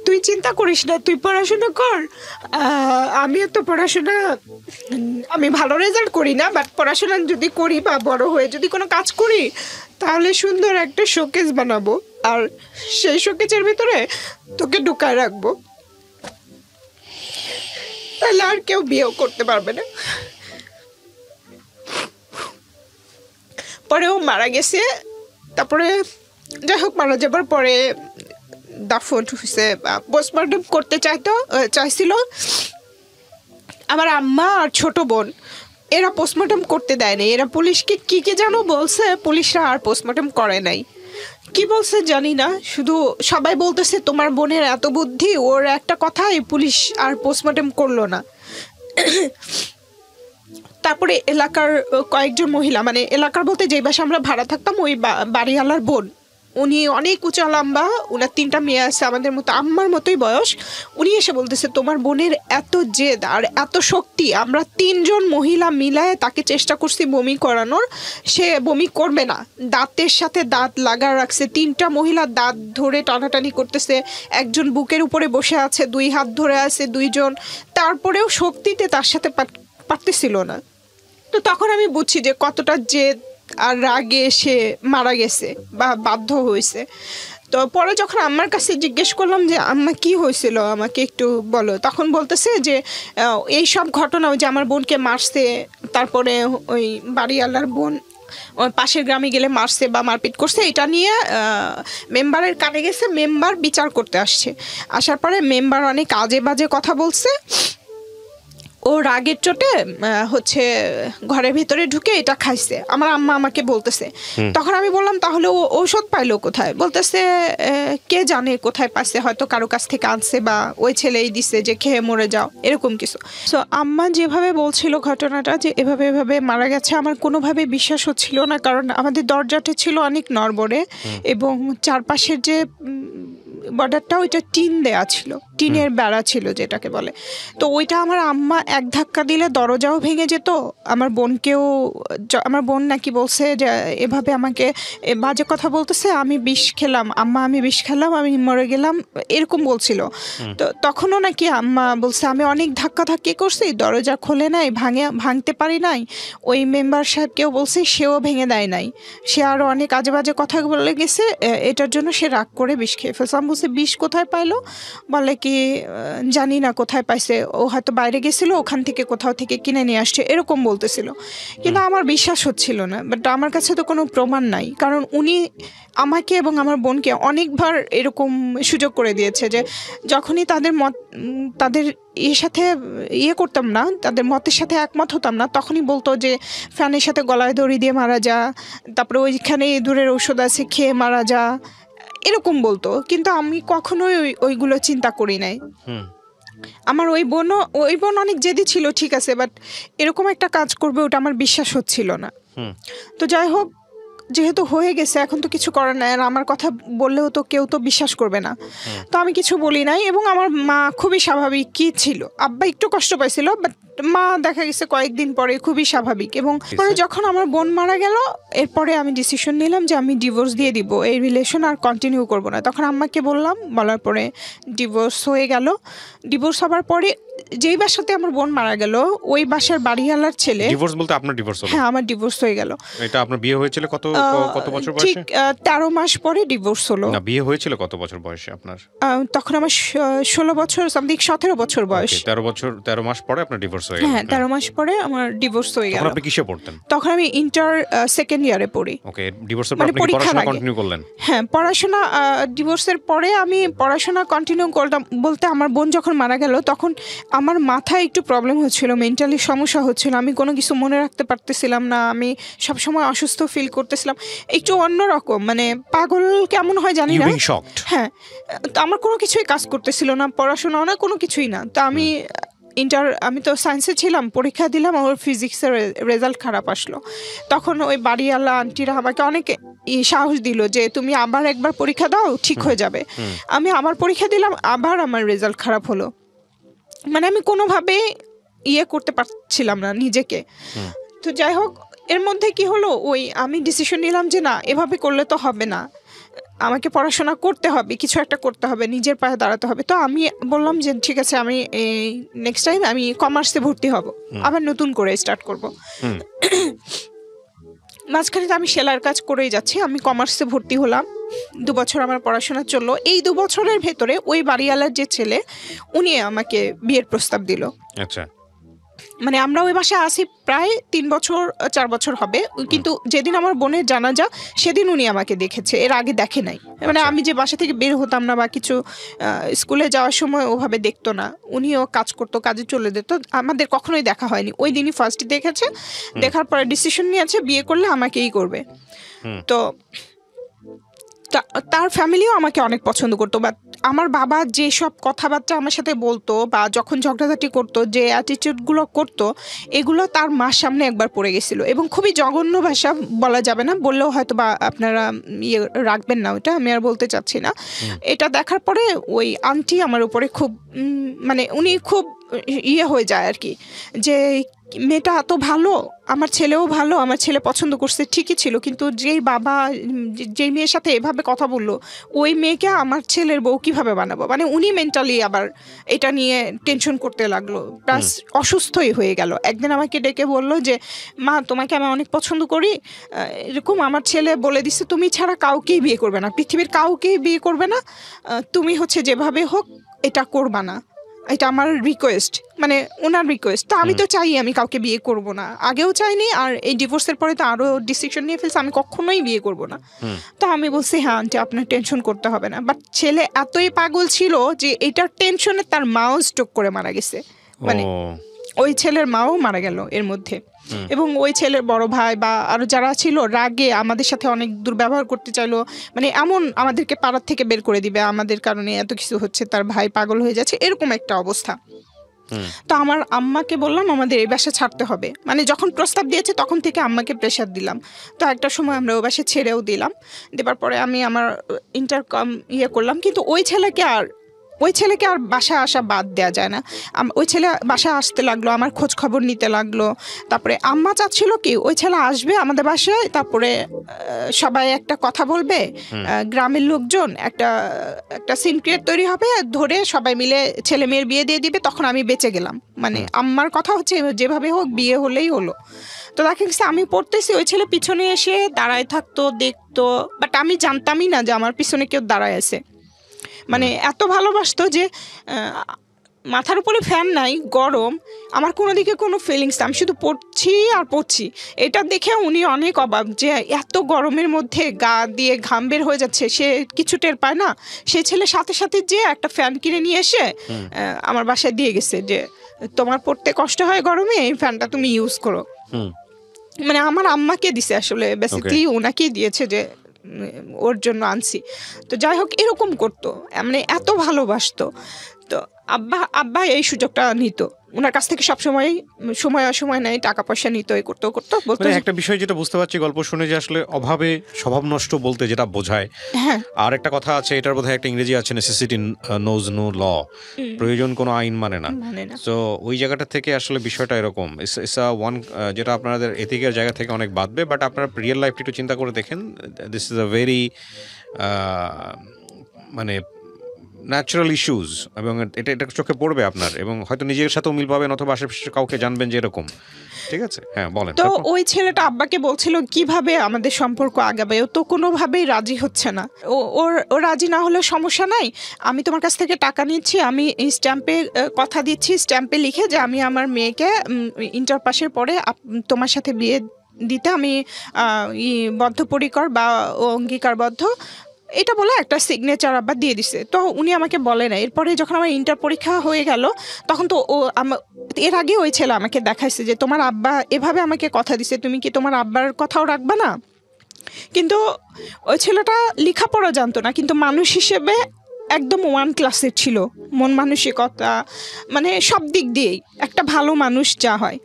তুই চিন্তা করিস না, তুই পড়াশোনা কর। আমিও তো পড়াশোনা, আমি ভালো রেজাল্ট করি না, বাট পড়াশোনা যদি করি বা বড় হয়ে যদি কোনো কাজ করি, তাহলে সুন্দর একটা শোকেস বানাবো, আর সেই শোকেসের ভিতরে তোকে ঢুকায় রাখবো, তাহলে আর কেউ বিয়েও করতে পারবে না। পরে ও মারা গেছে। তারপরে যাই হোক, মারা যাবার পরে দাফন হয়েছে, পোস্টমর্টম করতে চাইছিল আমার আম্মা আর ছোট বোন। এরা পোস্টমর্টম করতে দেয়নি। এরা পুলিশকে কি যেন বলছে, পুলিশরা আর পোস্টমর্টম করে নাই। কি বলছে জানি না, শুধু সবাই বলতেছে তোমার বোনের এত বুদ্ধি, ওর একটা কথাই পুলিশ আর পোস্টমর্টম করলো না। তারপরে এলাকার কয়েকজন মহিলা, মানে এলাকার বলতে যে বাসা আমরা ভাড়া থাকতাম, ওই বাড়িওয়ালার বোন, উনি অনেক উঁচা লম্বা, ওনার 3টা মেয়ে আছে আমাদের মতো, আম্মার মতোই বয়স। উনি এসে বলতেছে তোমার বোনের এত জেদ আর এত শক্তি, আমরা 3 জন মহিলা মিলায় তাকে চেষ্টা করছি বমি করানোর, সে বমি করবে না। দাঁতের সাথে দাঁত লাগা রাখছে, 3টা মহিলা দাঁত ধরে টানাটানি করতেছে, একজন বুকের উপরে বসে আছে, 2 হাত ধরে আছে 2 জন, তারপরেও শক্তিতে তার সাথে পারতেছিল না। তো তখন আমি বুঝছি যে কতটা জেদ আর রাগে সে মারা গেছে বা বাধ্য হয়েছে। তো পরে যখন আম্মার কাছে জিজ্ঞেস করলাম যে আম্মা কি হয়েছিল, আমাকে একটু বলো, তখন বলতেছে যে এই সব ঘটনা, যে আমার বোনকে মারছে, তারপরে ওই বাড়িওয়ালার বোন ওই পাশের গ্রামে গেলে মারছে বা মারপিট করছে, এটা নিয়ে মেম্বারের কানে গেছে, মেম্বার বিচার করতে আসছে। আসার পরে মেম্বার অনেক আজে বাজে কথা বলছে। ও রাগের চোটে হচ্ছে ঘরের ভিতরে ঢুকে এটা খাইছে, আমার আম্মা আমাকে বলতেছে। তখন আমি বললাম তাহলে ও ঔষধ পাইলো কোথায়? বলতেছে কে জানে কোথায় পাইছে, হয়তো কারো কাছ থেকে আনছে বা ওই ছেলেই দিছে যে খেয়ে মরে যাও, এরকম কিছু। সো আম্মা যেভাবে বলছিল ঘটনাটা যে এভাবে এভাবে মারা গেছে, আমার কোনোভাবে বিশ্বাস হচ্ছিল না, কারণ আমাদের দরজাটা ছিল অনেক নড়বড়ে এবং চারপাশের যে বর্ডারটা ওইটা টিন দেয়া ছিল, টিনের বেড়া ছিল যেটাকে বলে। তো ওইটা আমার আম্মা এক ধাক্কা দিলে দরজাও ভেঙে যেত। আমার বোন নাকি বলছে যে এভাবে আমাকে বাজে কথা বলতেছে, আমি বিষ খেলাম আম্মা, আমি বিষ খেলাম, আমি মরে গেলাম, এরকম বলছিল। তো তখনও নাকি আম্মা বলছে আমি অনেক ধাক্কি করছি, দরজা খোলে নাই, ভাঙতে পারি নাই। ওই মেম্বার সাহেবকেও বলছে, সেও ভেঙে দেয় নাই। সে আরও অনেক আজে বাজে কথা বলে গেছে, এটার জন্য সে রাগ করে বিষ খেয়ে ফেলছে। আমি বলছে 20 কোথায় পাইলো, বলে কি জানি না কোথায় পাইছে, ও হয়তো বাইরে গেছিল, ওখান থেকে কোথাও থেকে কিনে নিয়ে আসছে, এরকম বলতেছিল। কিন্তু আমার বিশ্বাস হচ্ছিল না, বাট আমার কাছে তো কোনো প্রমাণ নাই, কারণ উনি আমাকে এবং আমার বোনকে অনেকবার এরকম সুযোগ করে দিয়েছে যে যখনই তাদের মত তাদের এর সাথে করতাম না, তাদের মতের সাথে একমত হতাম না, তখনই বলতো যে ফ্যানের সাথে গলায় দড়ি দিয়ে মারা যা, তারপরে ওইখানে ইঁদুরের ঔষধ আছে খেয়ে মারা যা, এরকম বলতো। কিন্তু আমি কখনোই ওইগুলো চিন্তা করি নাই। আমার ওই বোন অনেক জেদি ছিল, ঠিক আছে, বাট এরকম একটা কাজ করবে ওটা আমার বিশ্বাস হচ্ছিল না। তো যাই হোক, যেহেতু হয়ে গেছে, এখন তো কিছু করার নাই, আর আমার কথা বললেও তো কেউ তো বিশ্বাস করবে না, তো আমি কিছু বলি নাই। এবং আমার মা খুবই স্বাভাবিক কি ছিল, আব্বা একটু কষ্ট পাইছিল, বাট মা দেখা গেছে কয়েকদিন পরে খুবই স্বাভাবিক। এবং পরে যখন আমার বোন মারা গেল, এরপরে আমি ডিসিশন নিলাম যে আমি ডিভোর্স দিয়ে দিব, এই রিলেশন আর কন্টিনিউ করব না। তখন আম্মাকে বললাম, বলার পরে ডিভোর্স হয়ে গেল। ডিভোর্স হবার পরে যেই বাসাতে আমার বোন মারা গেল, ওই বাসার বাড়িওয়ালার ছেলে। ডিভোর্স বলতে আপনার ডিভোর্স হলো? হ্যাঁ, আমার ডিভোর্স হয়ে গেল। এটা আপনার বিয়ে হয়েছিল কত বছর বয়সে? ঠিক 13 মাস পরে ডিভোর্স হলো। না, বিয়ে হয়েছিল কত বছর বয়সে আপনার? তখন আমার 16 বছর, সামথিং 17 বছর বয়স। 13 মাস পরে আপনার ডিভোর্স হয়ে গেল? হ্যাঁ, 13 মাস পরে আমার ডিভোর্স হয়ে গেল। তখন আপনি কিসে পড়তেন? তখন আমি ইন্টার সেকেন্ড ইয়ারে পড়ি। ওকে, ডিভোর্সের পর আপনি কি পড়াশোনা কন্টিনিউ করলেন? হ্যাঁ, পড়াশোনা ডিভোর্সের পরে আমি পড়াশোনা কন্টিনিউ করলাম। বলতে আমার বোন যখন মারা গেল, তখন আমার মাথায় একটু প্রবলেম হচ্ছিল, মেন্টালি সমস্যা হচ্ছিল, আমি কোনো কিছু মনে রাখতে পারতেছিলাম না, আমি সবসময় অসুস্থ ফিল করতেছিলাম, একটু অন্যরকম, মানে পাগল কেমন হয় জানি না। হ্যাঁ, তো আমার কোনো কিছুই কাজ করতেছিল না, পড়াশোনাও না, কোনো কিছুই না। তো আমি তো সায়েন্সে ছিলাম, পরীক্ষা দিলাম, আমার ফিজিক্সের রেজাল্ট খারাপ আসলো। তখন ওই বাড়িওয়ালা আন্টিরা আমাকে অনেক সাহস দিল যে তুমি আবার একবার পরীক্ষা দাও, ঠিক হয়ে যাবে। আমি আবার পরীক্ষা দিলাম, আবার আমার রেজাল্ট খারাপ হলো। মানে আমি কোনোভাবে করতে পারছিলাম না নিজেকে। তো যাই হোক, এর মধ্যে কি হলো, আমি ডিসিশন নিলাম যে না, এভাবে করলে তো হবে না, আমাকে পড়াশোনা করতে হবে, কিছু একটা করতে হবে, নিজের পায়ে দাঁড়াতে হবে। তো আমি বললাম যে ঠিক আছে, আমি নেক্সট টাইম আমি কমার্সে ভর্তি হব, আবার নতুন করে স্টার্ট করব। মাঝখানে তো আমি সেলাইয়ের কাজ করেই যাচ্ছি, আমি কমার্সে ভর্তি হলাম। 2 বছর আমার পড়াশোনা চললো। এই 2 বছরের ভেতরে ওই বাড়িওয়ালার যে ছেলে, উনি আমাকে বিয়ের প্রস্তাব দিল। আচ্ছা, মানে আমরা ওই বাসায় আসি প্রায় 4 বছর হবে, কিন্তু যেদিন আমার বোনের জানাজা, সেদিন উনি আমাকে দেখেছে, এর আগে দেখে নাই। মানে আমি যে বাসা থেকে বের হতাম না বা কিছু, স্কুলে যাওয়ার সময় ওভাবে দেখতো না, উনিও কাজ করতো, কাজে চলে যেত, আমাদের কখনোই দেখা হয়নি। ওই দিনই ফার্স্ট দেখেছে, দেখার পরে ডিসিশন নিয়েছে বিয়ে করলে আমাকেই করবে। তো তার ফ্যামিলিও আমাকে অনেক পছন্দ করতো, বাট আমার বাবা যেসব কথাবার্তা আমার সাথে বলতো বা যখন ঝগড়াঝাটি করতো, যে অ্যাটিটিউডগুলো করতো, এগুলো তার মার সামনে একবার পড়ে গেছিল। এবং খুবই জঘন্য ভাষা, বলা যাবে না, বললেও হয়তো বা আপনারা রাখবেন না, ওটা আমি আর বলতে চাচ্ছি না। এটা দেখার পরে ওই আন্টি আমার উপরে খুব মানে উনি খুব হয়ে যায় আর কি, যে মেয়েটা এত ভালো, আমার ছেলেও ভালো, আমার ছেলে পছন্দ করছে ঠিকই ছিল, কিন্তু যেই বাবা যেই মেয়ের সাথে এভাবে কথা বললো, ওই মেয়েকে আমার ছেলের বউ কিভাবে বানাবো, মানে উনি মেন্টালি আবার এটা নিয়ে টেনশন করতে লাগলো, প্লাস অসুস্থই হয়ে গেল। একদিন আমাকে ডেকে বললো যে মা, তোমাকে আমি অনেক পছন্দ করি, এরকম আমার ছেলে বলে দিচ্ছে তুমি ছাড়া কাউকেই বিয়ে করবে না, পৃথিবীর কাউকেই বিয়ে করবে না, তুমি হচ্ছে যেভাবে হোক এটা করবা না, এটা আমার রিকোয়েস্ট, মানে ওনার রিকোয়েস্ট। তো আমি তো চাই আমি কাউকে বিয়ে করব না, আগেও চাইনি, আর এই ডিভোর্সের পরে তো আরও ডিসিশন নিয়ে ফেলছে আমি কখনোই বিয়ে করব না। তো আমি বলছি হ্যাঁ আন্টি, আপনার টেনশন করতে হবে না। বাট ছেলে এতই পাগল ছিল যে এটার টেনশনে তার মাও স্ট্রোক করে মারা গেছে, মানে ওই ছেলের মাও মারা গেল এর মধ্যে। এবং ওই ছেলের বড় ভাই বা আরো যারা ছিল রাগে আমাদের সাথে অনেক দুর্ব্যবহার করতে চাইলো, মানে এমন আমাদেরকে পাড়ার থেকে বের করে দিবে, আমাদের কারণে এত কিছু হচ্ছে, তার ভাই পাগল হয়ে যাচ্ছে, এরকম একটা অবস্থা। তো আমার আম্মাকে বললাম আমাদের এই বাসা ছাড়তে হবে, মানে যখন প্রস্তাব দিয়েছে তখন থেকে আম্মাকে প্রেশার দিলাম। তো একটা সময় আমরা ওই বাসা ছেড়েও দিলাম, দেবার পরে আমি আমার ইন্টারকম করলাম। কিন্তু ওই ছেলেকে আর বাসায় আসা বাদ দেওয়া যায় না। ওই ছেলে বাসায় আসতে লাগলো, আমার খোঁজ খবর নিতে লাগলো। তারপরে আম্মা চাচ্ছিল কি ওই ছেলে আসবে আমাদের বাসায়, তারপরে সবাই একটা কথা বলবে, গ্রামের লোকজন একটা সিন ক্রিয়েট তৈরি হবে, ধরে সবাই মিলে ছেলে মেয়ের বিয়ে দিয়ে দিবে, তখন আমি বেঁচে গেলাম। মানে আম্মার কথা হচ্ছে যেভাবে হোক বিয়ে হলেই হলো। তো দেখা গেছে আমি পড়তেছি, ওই ছেলে পিছনে এসে দাঁড়ায় থাকতো, দেখতো, বাট আমি জানতামই না যে আমার পিছনে কেউ দাঁড়ায় আছে। মানে এত ভালোবাসতো যে মাথার উপরে ফ্যান নাই, গরম, আমার কোনো দিকে কোনো ফিলিংস, আমি শুধু পড়ছি। এটা দেখে উনি অনেক অবাক যে এত গরমের মধ্যে গা দিয়ে ঘাম বের হয়ে যাচ্ছে, সে কিছু টের পায় না। সেই ছেলে সাথে সাথে যে একটা ফ্যান কিনে নিয়ে এসে আমার বাসায় দিয়ে গেছে যে তোমার পড়তে কষ্ট হয় গরমে, এই ফ্যানটা তুমি ইউজ করো। মানে আমার আম্মাকে দিছে, আসলে বেসিক্যালি ওনাকেই দিয়েছে যে ওর জন্য আনছি। তো যাই হোক, এরকম করতো, মানে এত ভালোবাসতো। তো আব্বা এই সুযোগটা নিত ওনার কাছ থেকে, সবসময় সময় নেই, টাকা পয়সা নিত, এই করতো বলতো। একটা বিষয় যেটা বুঝতে পারছি গল্প শুনে যে আসলে অভাবে স্বভাব নষ্ট বলতে যেটা বোঝায়, আর একটা কথা আছে, এটার বোধহয় একটা ইংরেজি আছে, নেসেসিটি নোজ নো ল, প্রয়োজন কোনো আইন মানে না। তো ওই জায়গাটা থেকে আসলে বিষয়টা এরকম, যেটা আপনাদের এথিকের জায়গা থেকে অনেক বাদবে, বাট আপনারা রিয়েল লাইফটা একটু চিন্তা করে দেখেন, দিস ইজ আ ভেরি মানে ন্যাচারাল ইস্যুস, এবং এটা চোখে পড়বে আপনার, এবং হয়তো নিজের সাথেও মিল পাবেন অথবা আশেপাশে কাউকে জানবেন যে এরকম। ঠিক আছে, হ্যাঁ বলেন। তো ওই ছেলেটা আব্বাকে বলছিল কিভাবে আমাদের সম্পর্ক আগাবে, ও তো কোনোভাবেই রাজি হচ্ছে না। ও রাজি না হলে সমস্যা নাই, আমি তোমার কাছ থেকে টাকা নিচ্ছি, আমি এই স্ট্যাম্পে কথা দিচ্ছি, স্ট্যাম্পে লিখে যে আমি আমার মেয়েকে ইন্টার পাসের পরে তোমার সাথে বিয়ে দিতে আমি বদ্ধপরিকর বা অঙ্গীকারবদ্ধ, এটা বলে একটা সিগনেচার আব্বা দিয়ে দিছে। তো উনি আমাকে বলে না। এরপরে যখন আমার ইন্টার পরীক্ষা হয়ে গেল, তখন তো এর আগে ওই ছেলে আমাকে দেখাইছে যে তোমার আব্বা এভাবে আমাকে কথা দিছে, তুমি কি তোমার আব্বার কথাও রাখবা না? কিন্তু ওই ছেলেটা লেখাপড়া জানতো না, কিন্তু মানুষ হিসেবে একদম 1 ক্লাসের ছিল, মন মানসিকতা মানে সব দিক দিয়েই একটা ভালো মানুষ যা হয়।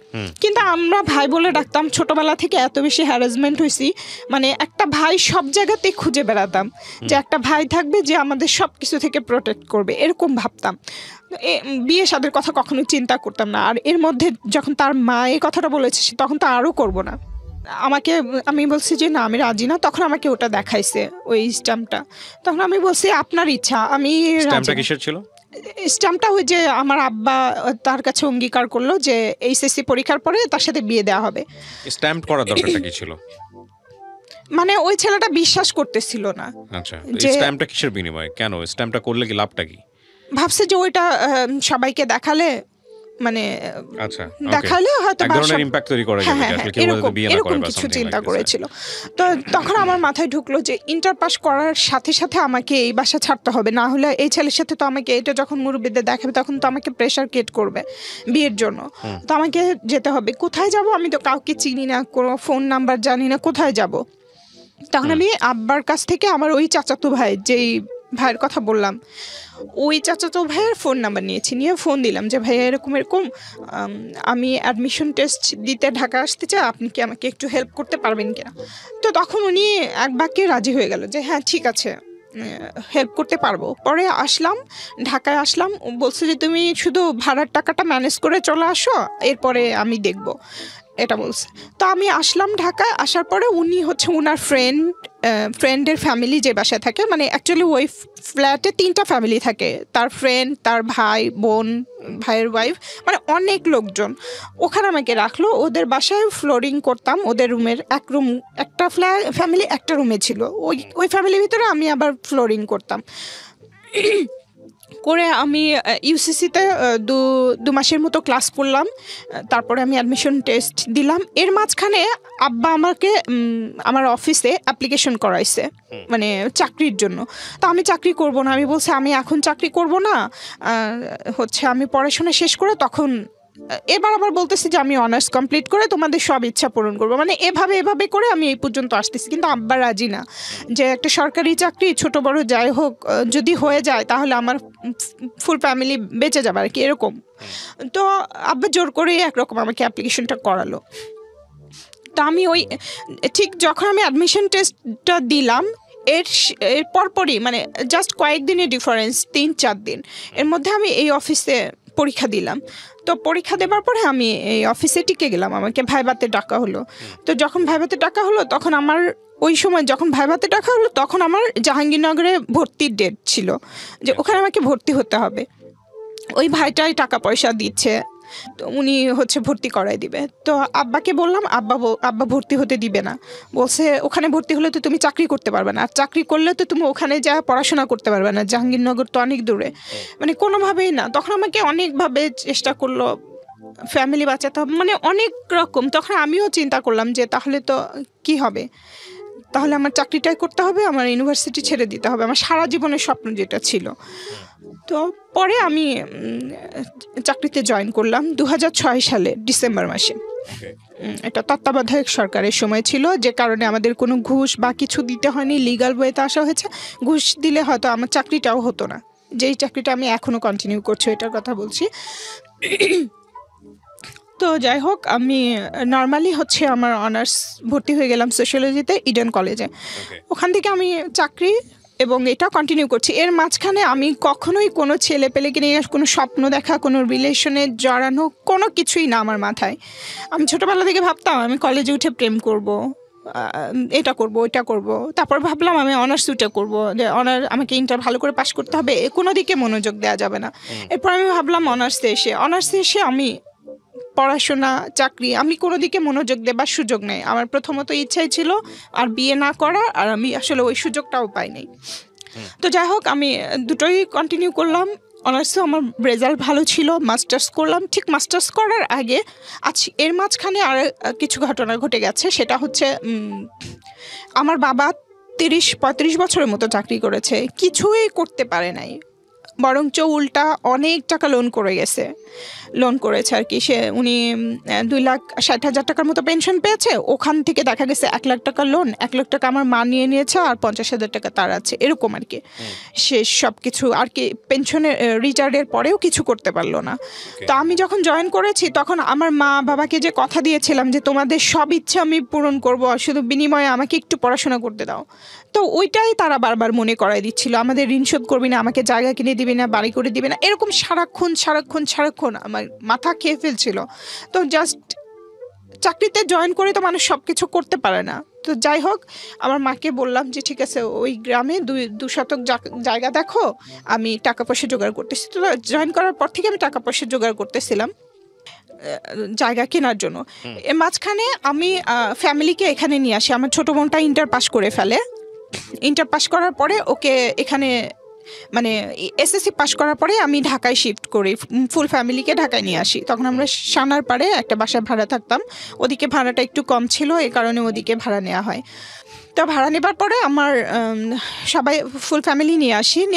কিন্তু আমরা ভাই বলে ডাকতাম, ছোটবেলা থেকে এত বেশি হ্যারাসমেন্ট হয়েছি, মানে একটা ভাই সব জায়গাতে খুঁজে বেড়াতাম যে একটা ভাই থাকবে যে আমাদের সব কিছু থেকে প্রোটেক্ট করবে, এরকম ভাবতাম। বিয়ে শাদীর কথা কখনো চিন্তা করতাম না। আর এর মধ্যে যখন তার মা এই কথাটা বলেছে, তখন তো আরও করবো না। আমি বলছি যে না, আমি রাজি না। তখন আমাকে ওটা দেখাইছে, ওই স্ট্যাম্পটা। তখন আমি বলছি আপনার ইচ্ছা, আমি স্ট্যাম্পটা কিসের ছিল? স্ট্যাম্পটা ওই যে আমার আব্বা তার কাছে অঙ্গীকার করলো যে এইচএসসি পরীক্ষার পরে তার সাথে বিয়ে দেওয়া হবে। স্ট্যাম্প করার দরকারটা কি ছিল? মানে ওই ছেলেটা বিশ্বাস করতেছিল না। আচ্ছা, স্ট্যাম্পটা কিসের বিনিময়ে, কেন স্ট্যাম্পটা করলে কি লাভটা কি? ভাবছে যে ওইটা সবাইকে দেখালে, মানে দেখালে হয়তো এক ধরনের ইমপ্যাক্ট তৈরি করা যাবে, আসলে কেউ হয়তো বিয়ে না করে বা কিছু চিন্তা করেছিল। তো তখন আমার মাথায় ঢুকলো যে ইন্টার পাস করার সাথে সাথে আমাকে এই বাসা ছাড়তে হবে, না হলে এই ছেলের সাথে তো আমাকে, এটা যখন মুরব্বিদের দেখাবে তখন তো আমাকে প্রেশার ক্রিয়েট করবে বিয়ের জন্য। তো আমাকে যেতে হবে। কোথায় যাব? আমি তো কাউকে চিনি না, কোনো ফোন নাম্বার জানি না, কোথায় যাব? তখন আমি আব্বার কাছ থেকে আমার ওই চাচাতো ভাই, যেই ভাইয়ের কথা বললাম, ওই চাচাতো ভাইয়ের ফোন নাম্বার নিয়ে ফোন দিলাম যে ভাইয়া এরকম আমি অ্যাডমিশন টেস্ট দিতে ঢাকা আসতে চাই, আপনি কি আমাকে একটু হেল্প করতে পারবেন কিনা? তো তখন উনি এক বাক্যে রাজি হয়ে গেল যে হ্যাঁ ঠিক আছে, হেল্প করতে পারবো। পরে ঢাকায় আসলাম, বলছে যে তুমি শুধু ভাড়ার টাকাটা ম্যানেজ করে চলে আসো, এরপরে আমি দেখবো, এটা বলছে। তো আমি আসলাম ঢাকায়। আসার পরে উনি হচ্ছে ওনার ফ্রেন্ডের ফ্যামিলি যে বাসায় থাকে, মানে অ্যাকচুয়ালি ওই ফ্ল্যাটে 3টা ফ্যামিলি থাকে, তার ফ্রেন্ড, তার ভাই বোন, ভাইয়ের ওয়াইফ, মানে অনেক লোকজন। ওখানে আমাকে রাখলো, ওদের বাসায় ফ্লোরিং করতাম। ওদের রুমের একটা ফ্যামিলি একটা রুমে ছিল, ওই ফ্যামিলির ভিতরে আমি আবার ফ্লোরিং করতাম। করে আমি ইউসিসিতে 2 মাসের মতো ক্লাস করলাম। তারপরে আমি অ্যাডমিশন টেস্ট দিলাম। এর মাঝখানে আব্বা আমাকে আমার অফিসে অ্যাপ্লিকেশন করাইছে, মানে চাকরির জন্য। তো আমি চাকরি করব না, আমি বলছি আমি এখন চাকরি করব না, হচ্ছে আমি পড়াশোনা শেষ করে তখন। এবার আবার বলতেছি যে আমি অনার্স কমপ্লিট করে তোমাদের সব ইচ্ছা পূরণ করবো, মানে এভাবে করে আমি এই পর্যন্ত আসতেছি। কিন্তু আব্বা রাজি না, যে একটা সরকারি চাকরি ছোট বড় যাই হোক যদি হয়ে যায় তাহলে আমার ফুল ফ্যামিলি বেঁচে যাবে আর কি, এরকম। তো আব্বা জোর করে একরকম আমাকে অ্যাপ্লিকেশনটা করালো। তো আমি ঠিক যখন আমি অ্যাডমিশন টেস্টটা দিলাম, এর পরপরই, মানে জাস্ট কয়েকদিনের ডিফারেন্স, 3-4 দিন এর মধ্যে আমি এই অফিসে পরীক্ষা দিলাম। তো পরীক্ষা দেওয়ার পরে আমি এই অফিসে টিকে গেলাম, আমাকে ভাইভাতে ডাকা হলো। তো যখন ভাইভাতে ডাকা হলো তখন আমার ওই সময় যখন ভাইভাতে ডাকা হলো তখন আমার জাহাঙ্গীরনগরে ভর্তির ডেট ছিল, যে ওখানে আমাকে ভর্তি হতে হবে। ওই ভাইটাই টাকা পয়সা দিচ্ছে, তো উনি হচ্ছে ভর্তি করাই দিবে। তো আব্বাকে বললাম, আব্বা ভর্তি হতে দিবে না, বলছে ওখানে ভর্তি হলে তো তুমি চাকরি করতে পারবে না, আর চাকরি করলে তো তুমি ওখানে যা পড়াশোনা করতে পারবে না, জাহাঙ্গীরনগর তো অনেক দূরে, মানে কোনোভাবেই না। তখন আমাকে অনেকভাবে চেষ্টা করলো, ফ্যামিলি বাঁচাতে হবে, মানে অনেক রকম। তখন আমিও চিন্তা করলাম যে তাহলে তো কি হবে, তাহলে আমার চাকরিটাই করতে হবে, আমার ইউনিভার্সিটি ছেড়ে দিতে হবে, আমার সারা জীবনের স্বপ্ন যেটা ছিল। তো পরে আমি চাকরিতে জয়েন করলাম 2006 সালে ডিসেম্বর মাসে। এটা তত্ত্বাবধায়ক সরকারের সময় ছিল, যে কারণে আমাদের কোনো ঘুষ বা কিছু দিতে হয়নি, লিগ্যাল ওয়েতে আসা হয়েছে। ঘুষ দিলে হয়তো আমার চাকরিটাও হতো না, যেই চাকরিটা আমি এখনও কন্টিনিউ করছি এটার কথা বলছি। তো যাই হোক, আমি নর্মালি হচ্ছে আমার অনার্স ভর্তি হয়ে গেলাম সোশিয়োলজিতে ইডেন কলেজে। ওখান থেকে আমি চাকরি এবং এটা কন্টিনিউ করছি। এর মাঝখানে আমি কখনোই কোনো ছেলে পেলেকে নিয়ে কোনো স্বপ্ন দেখা, কোনো রিলেশনে জড়ানো, কোনো কিছুই না আমার মাথায়। আমি ছোটোবেলা থেকে ভাবতাম আমি কলেজে উঠে প্রেম করব, এটা করব, ওইটা করব। তারপর ভাবলাম আমি অনার্স উঠে করবো, যে আমাকে ইন্টার ভালো করে পাশ করতে হবে, কোনো দিকে মনোযোগ দেওয়া যাবে না। এরপর আমি ভাবলাম অনার্সে এসে আমি পড়াশোনা, চাকরি, আমি কোনো দিকে মনোযোগ দেবার সুযোগ নেই। আমার প্রথমত ইচ্ছাই ছিল আর বিয়ে না করা, আর আমি আসলে ওই সুযোগটাও পাইনি। তো যাই হোক, আমি দুটোই কন্টিনিউ করলাম। অনার্সেও আমার রেজাল্ট ভালো ছিল, মাস্টার্স করলাম। ঠিক মাস্টার্স করার আগে এর মাঝখানে আর কিছু ঘটনা ঘটে গেছে। সেটা হচ্ছে আমার বাবা 30-35 বছরের মতো চাকরি করেছে, কিছুই করতে পারে নাই, বরঞ্চ উল্টা অনেক টাকা লোন করেছে আর কি। উনি 2,60,000 টাকার মতো পেনশন পেয়েছে, ওখান থেকে দেখা গেছে 1 লাখ টাকা লোন, 1 লাখ টাকা আমার মা নিয়ে নিয়েছে, আর 50,000 টাকা তার আছে, এরকম আর কি। সে সব কিছু আর কি পেনশনের রিটায়ার্ডের পরেও কিছু করতে পারলো না। তো আমি যখন জয়েন করেছি তখন আমার মা বাবাকে যে কথা দিয়েছিলাম যে তোমাদের সব ইচ্ছা আমি পূরণ করব, শুধু বিনিময়ে আমাকে একটু পড়াশোনা করতে দাও, তো ওইটাই তারা বারবার মনে করাই দিচ্ছিল। আমাদের ঋণ শোধ করবি না, আমাকে জায়গা কিনে দিবি না, বাড়ি করে দিবি না, এরকম সারাক্ষণ আমার মাথা খেয়ে ফেলছিল। তো জাস্ট চাকরিতে জয়েন করে তো মানুষ সব কিছু করতে পারে না। তো যাই হোক, আমার মাকে বললাম যে ঠিক আছে, ওই গ্রামে 2 শতক জায়গা দেখো, আমি টাকা পয়সা জোগাড় করতেছি। তো জয়েন করার পর থেকে আমি টাকা পয়সা জোগাড় করতেছিলাম জায়গা কেনার জন্য। এর মাঝখানে আমি ফ্যামিলিকে এখানে নিয়ে আসি। আমার ছোটো বোনটা ইন্টার পাস করে ফেলে। ইন্টার পাস করার পরে ওকে এখানে, মানে এসএসসি পাস করার পরে আমি ঢাকায় শিফট করি, ফুল ফ্যামিলিকে ঢাকায় নিয়ে আসি। তখন আমরা সানার পাড়ে একটা বাসা ভাড়া থাকতাম, ওদিকে ভাড়াটা একটু কম ছিল, এই কারণে ওদিকে ভাড়া নেওয়া হয়। তো ভাড়া নেবার পরে আমার সবাই ফুল ফ্যামিলি নিয়ে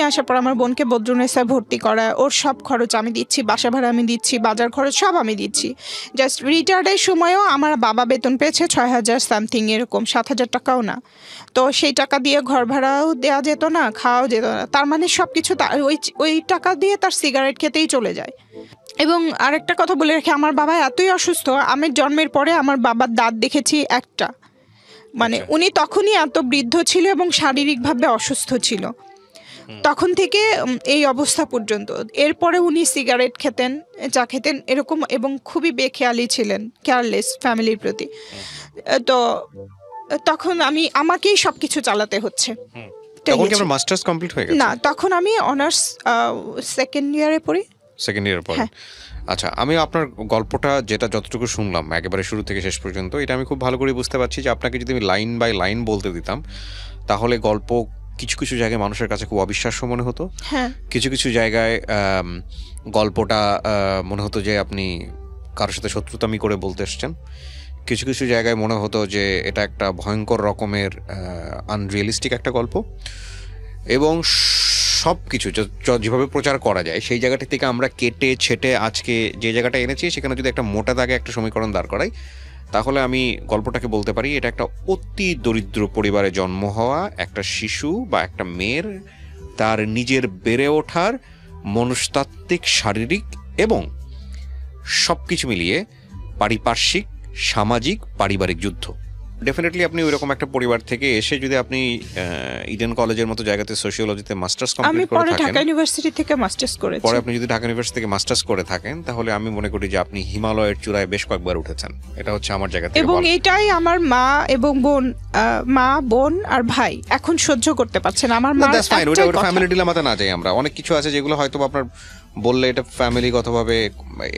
আসার পর আমার বোনকে বদ্রুনেসায় ভর্তি করা, ওর সব খরচ আমি দিচ্ছি, বাসা ভাড়া আমি দিচ্ছি, বাজার খরচ সব আমি দিচ্ছি। জাস্ট রিটায়ার্ডের সময়ও আমার বাবা বেতন পেয়েছে 6,000 সামথিং, এরকম 7,000 টাকাও না। তো সেই টাকা দিয়ে ঘর ভাড়াও দেওয়া যেত না, খাওয়াও যেত না। তার মানে সব কিছু ওই টাকা দিয়ে তার সিগারেট খেতেই চলে যায়। এবং আরেকটা কথা বলে রাখি, আমার বাবা এতই অসুস্থ, আমি জন্মের পরে আমার বাবার দাঁত দেখেছি একটা, মানে উনি তখনই এত বৃদ্ধ ছিল এবং শারীরিকভাবে অসুস্থ ছিল, তখন থেকে এই অবস্থা পর্যন্ত। এরপরে উনি সিগারেট খেতেন, চা খেতেন এরকম, এবং খুবই বেখেয়ালি ছিলেন, কেয়ারলেস ফ্যামিলির প্রতি। তো তখন আমাকেই সবকিছু চালাতে হচ্ছে। তখন কি আপনার মাস্টার্স কমপ্লিট হয়ে গেছে? না, তখন আমি অনার্স সেকেন্ড ইয়ারে পড়ি। সেকেন্ড ইয়ারে পড়েন। আচ্ছা, আমি আপনার গল্পটা যেটা যতটুকু শুনলাম একেবারে শুরু থেকে শেষ পর্যন্ত, এটা আমি খুব ভালো করে বুঝতে পারছি যে আপনাকে যদি আমি লাইন বাই লাইন বলতে দিতাম তাহলে গল্প কিছু কিছু জায়গায় মানুষের কাছে খুব অবিশ্বাস্য মনে হতো। কিছু কিছু জায়গায় গল্পটা মনে হতো যে আপনি কারোর সাথে শত্রুতামি করে বলতে এসছেন। কিছু কিছু জায়গায় মনে হতো যে এটা একটা ভয়ঙ্কর রকমের আনরিয়েলিস্টিক একটা গল্প। এবং সব কিছু যেভাবে প্রচার করা যায় সেই জায়গাটি থেকে আমরা কেটে ছেটে আজকে যে জায়গাটা এনেছি সেখানে যদি একটা মোটা দাগে একটা সমীকরণ দাঁড় করাই, তাহলে আমি গল্পটাকে বলতে পারি এটা একটা অতি দরিদ্র পরিবারে জন্ম হওয়া একটা শিশু বা একটা মেয়ের তার নিজের বেড়ে ওঠার মনস্তাত্ত্বিক, শারীরিক এবং সব কিছু মিলিয়ে পারিপার্শ্বিক, সামাজিক, পারিবারিক যুদ্ধ। ডেফিনেটলি আপনি ওইরকম একটা পরিবার থেকে এসে যদি আপনি ইডেন কলেজের মতো জায়গাতে সোশিওলজিতে মাস্টার্স কমপ্লিট করে থাকেন, ঢাকা ইউনিভার্সিটি থেকে মাস্টার্স করেছি, পরে আপনি যদি ঢাকা ইউনিভার্সিটি থেকে মাস্টার্স করে থাকেন, তাহলে আমি মনে করি যে আপনি হিমালয়ের চূড়ায় বেশ কয়েকবার উঠেছেন। এটা হচ্ছে আমার জায়গা থেকে। এবং এটাই আমার মা এবং বোন আর ভাই এখন সহ্য করতে পারছেন। আমার মা, ওটা ফ্যামিলি ডিলেমাতে না যাই আমরা, অনেক কিছু আছে যেগুলো হয়তো আপনার বললে এটা ফ্যামিলিগতভাবে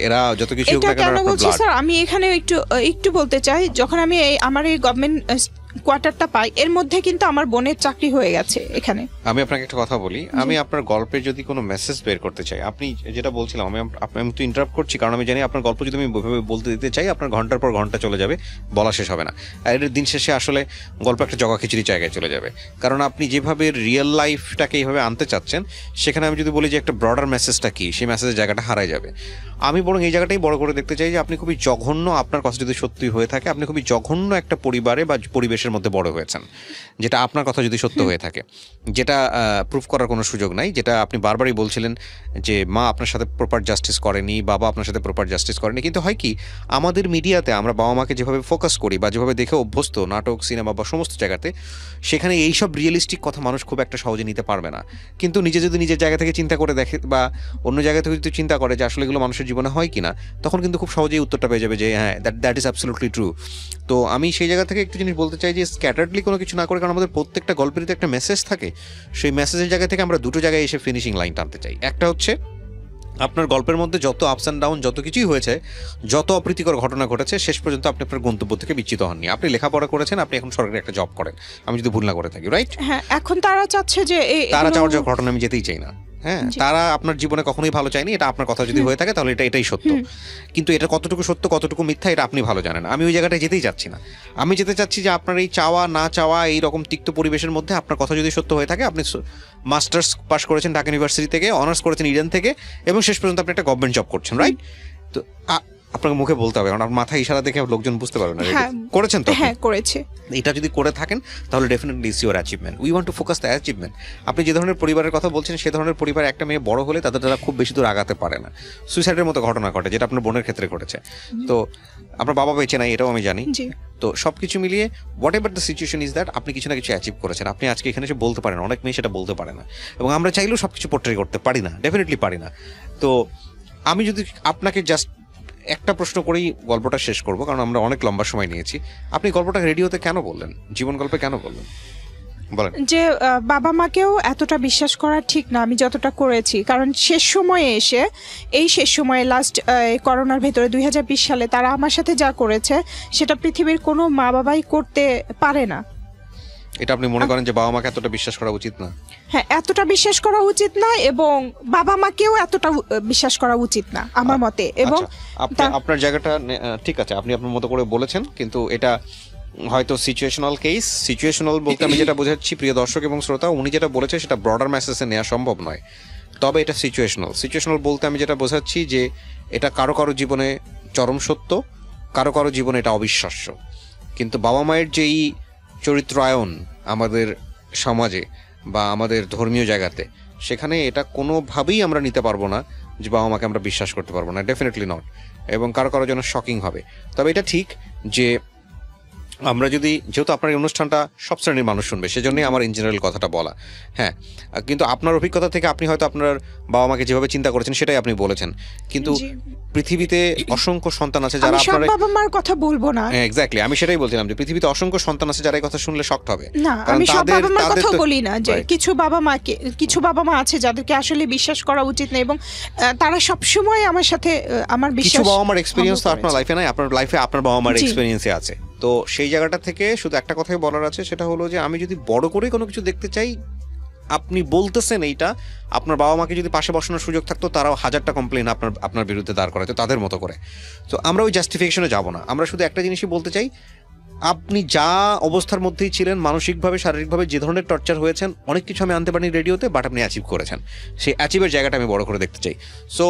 এরা যত কিছু হোক না কেন বলছি স্যার, আমি এখানে একটু বলতে চাই, যখন আমি আমার এই গভর্নমেন্ট কোয়ার্টারটা পাই, এর মধ্যে কিন্তু আমার বোনের চাকরি হয়ে গেছে এখানে। আমি আপনাকে একটা কথা বলি, আমি আপনার গল্পে যদি কোনো মেসেজ বের করতে চাই, আপনি যেটা বলছিলাম, আমি তো ইন্টারাপ্ট করছি কারণ আমি জানি আপনার গল্প যদি আমি বলতে দিতে চাই আপনার ঘন্টার পর ঘন্টা চলে যাবে, বলা শেষ হবে না। আর এর দিন শেষে আসলে গল্প একটা জগা খিচুড়ি জায়গায় চলে যাবে, কারণ আপনি যেভাবে রিয়েল লাইফটাকে এইভাবে আনতে চাচ্ছেন, সেখানে আমি যদি বলি যে একটা ব্রডার মেসেজটা কি, সেই মেসেজের জায়গাটা হারায় যাবে। আমি বরং এই জায়গাটাই বড় করে দেখতে চাই যে আপনি খুবই জঘন্য, আপনার কথা যদি সত্যি হয়ে থাকে, আপনি খুবই জঘন্য একটা পরিবারে বা পরিবেশের মধ্যে বড় হয়েছেন, যেটা আপনার কথা যদি সত্য হয়ে থাকে, যেটা প্রুফ করার কোনো সুযোগ নাই, যেটা আপনি বারবারই বলছিলেন যে মা আপনার সাথে প্রপার জাস্টিস করেনি, বাবা আপনার সাথে প্রপার জাস্টিস করেনি। কিন্তু হয় কি, আমাদের মিডিয়াতে আমরা বাবা মাকে যেভাবে ফোকাস করি বা যেভাবে দেখে অভ্যস্ত নাটক, সিনেমা বা সমস্ত জায়গাতে, সেখানে এইসব রিয়েলিস্টিক কথা মানুষ খুব একটা সহজে নিতে পারবে না। কিন্তু নিজে যদি নিজের জায়গা থেকে চিন্তা করে দেখে বা অন্য জায়গা থেকে যদি চিন্তা করে যে আসলে এগুলো মানুষের জীবনে হয় কিনা, তখন কিন্তু খুব সহজেই উত্তরটা পেয়ে যাবে যে হ্যাঁ, দ্যাট ইজ অ্যাবসলিউটলি ট্রু। তো আমি সেই জায়গা থেকে একটু জিনিস বলতে চাই যে স্ক্যাটার্ডলি কোনো কিছু না করে, কারণ আমাদের প্রত্যেকটা গল্পেরই একটা মেসেজ থাকে, সেই মেসেজের জায়গা থেকে আমরা দুটো জায়গায় এসে ফিনিশিং লাইন টানতে চাই। একটা হচ্ছে আপনার গল্পের মধ্যে যত আপস অ্যান্ড ডাউন, যত কিছুই হয়েছে, যত অপ্রীতিকর ঘটনা ঘটেছে, শেষ পর্যন্ত আপনি আপনার গন্তব্য থেকে বিচ্যুত হননি। আপনি লেখাপড়া করেছেন, আপনি এখন সরকারি একটা জব করেন, আমি যদি ভুল না করে থাকি, রাইট? হ্যাঁ, এখন তারা চাচ্ছে যে তারা চাওয়ার যে ঘটনা আমি যেতেই চাই না। হ্যাঁ, তারা আপনার জীবনে কখনোই ভালো চায়নি, এটা আপনার কথা যদি হয়ে থাকে তাহলে এটাই সত্য। কিন্তু এটা কতটুকু সত্য কতটুকু মিথ্যা এটা আপনি ভালো জানেন। আমি ওই জায়গাটায় যেতেই চাচ্ছি না। আমি যেতে চাচ্ছি যে আপনার এই চাওয়া না চাওয়া এই রকম তিক্ত পরিবেশের মধ্যে আপনার কথা যদি সত্য হয়ে থাকে, আপনি মাস্টার্স পাস করেছেন ঢাকা ইউনিভার্সিটি থেকে, অনার্স করেছেন ইডেন থেকে, এবং শেষ পর্যন্ত আপনি একটা গভর্নমেন্ট জব করছেন, রাইট? তো আপনাকে মুখে বলতে হবে, কারণ মাথায় ইশারা দেখে লোকজন বুঝতে পারবে না। করেছেন তো? হ্যাঁ, করেছে। এটা যদি করে থাকেন তাহলে definitely it's your achievement. We want to focus the achievement. আপনি যে ধরনের পরিবারের কথা বলছেন, সে ধরনের পরিবার একটা মেয়ে বড় হলে তাদের দ্বারা খুব বেশি দূর আগাতে পারে না। সুইসাইডের মতো ঘটনা ঘটে, যেটা আপনার বোনের ক্ষেত্রে ঘটেছে। তো আপনার বাবা বেঁচে নাই, এটাও আমি জানি। তো সব কিছু মিলিয়ে what ever the situation is that, আপনি কিছু না কিছু অ্যাচিভ করেছেন। আপনি আজকে এখানে এসে বলতে পারেন, অনেক মেয়ে সেটা বলতে পারে না, এবং আমরা চাইলেও সব কিছু পোর্ট্রে করতে পারি না, ডেফিনেটলি পারি না। তো আমি যদি আপনাকে জাস্ট একটা প্রশ্ন করেই গল্পটা শেষ করব, কারণ আমরা অনেক লম্বা সময় নিয়েছি। আপনি গল্পটা রেডিওতে কেন বললেন, জীবন গল্পে কেন বললেন, বলেন? যে বাবা মাকেও এতটা বিশ্বাস করা ঠিক না আমি যতটা করেছি, কারণ শেষ সময়ে এসে, এই শেষ সময়ে লাস্ট করোনার ভেতরে 2020 সালে তারা আমার সাথে যা করেছে, সেটা পৃথিবীর কোনো মা বাবাই করতে পারে না। এটা আপনি মনে করেন যে বাবা মাকে এতটা বিশ্বাস করা উচিত না? হ্যাঁ, এতটা বিশ্বাস করা উচিত না, এবং বাবা মাকেও এতটা বিশ্বাস করা উচিত না আমার মতে। এবং আপনার জায়গাটা ঠিক আছে, আপনি আপনার মতো করে বলেছেন, কিন্তু এটা হয়তো সিচুয়েশনাল কেস। সিচুয়েশনাল বলতে আমি যেটা বোঝাচ্ছি, প্রিয় দর্শক এবং শ্রোতা, উনি যেটা বলেছে সেটা ব্রডার মেসেজে নেওয়া সম্ভব নয়, তবে এটা সিচুয়েশনাল বলতে আমি যেটা বোঝাচ্ছি যে এটা কারো কারো জীবনে চরম সত্য, কারো কারো জীবনে এটা অবিশ্বাস্য। কিন্তু বাবা মায়ের যেই চরিত্রায়ন আমাদের সমাজে বা আমাদের ধর্মীয় জায়গাতে, সেখানে এটা কোনোভাবেই আমরা নিতে পারবো না যে বাবা মাকে আমরা বিশ্বাস করতে পারবো না, ডেফিনেটলি নট। এবং কারো কারো জন্য শকিং হবে। তবে এটা ঠিক যে আমরা যদি, যেহেতু আপনার এই অনুষ্ঠানটা সব শ্রেণীর মানুষ শুনবে, সেজন্যই আমার ইন জেনারেল কথাটা বলা। হ্যাঁ, কিন্তু আপনার অভিজ্ঞতা থেকে আপনি হয়তো আপনার বাবা মাকে যেভাবে চিন্তা করেছেন সেটাই আপনি বলেছেন, কিন্তু পৃথিবীতে অসংখ্য সন্তান আছে যারা আপনার বাবা মার কথা বলবো না। এক্স্যাক্টলি, আমি সেটাই বলছিলাম যে পৃথিবীতে অসংখ্য সন্তান আছে যারা এই কথা শুনলে শকড হবে। না, আমি সব বাবা মার কথা বলি না, যে কিছু বাবা মা আছে যাদেরকে আসলে বিশ্বাস করা উচিত না, এবং তারা সব সময় আমার সাথে আমার বিশ্বাস। কিছু বাবা মার এক্সপেরিয়েন্স তো আপনার লাইফে নাই, আপনার লাইফে আপনার বাবা মার এক্সপেরিয়েন্সে আছে। তো সেই জায়গাটা থেকে শুধু একটা কথাই বলার আছে, সেটা হলো যে আমি যদি বড় করে কোনো কিছু দেখতে চাই, আপনি বলতেছেন এইটা, আপনার বাবা মাকে যদি পাশে বসানোর সুযোগ থাকতো, তারাও 1000টা কমপ্লেন আপনার বিরুদ্ধে দাঁড় করাতো তাদের মতো করে। তো আমরা ওই জাস্টিফিকেশনে যাব না, আমরা শুধু একটা জিনিসই বলতে চাই, আপনি যা অবস্থার মধ্যেই ছিলেন, মানসিকভাবে শারীরিকভাবে যে ধরনের টর্চার হয়েছেন, অনেক কিছু আমি আনতে পারিনি রেডিওতে, বাট আপনি অ্যাচিভ করেছেন। সেই অ্যাচিভের জায়গাটা আমি বড় করে দেখতে চাই। সো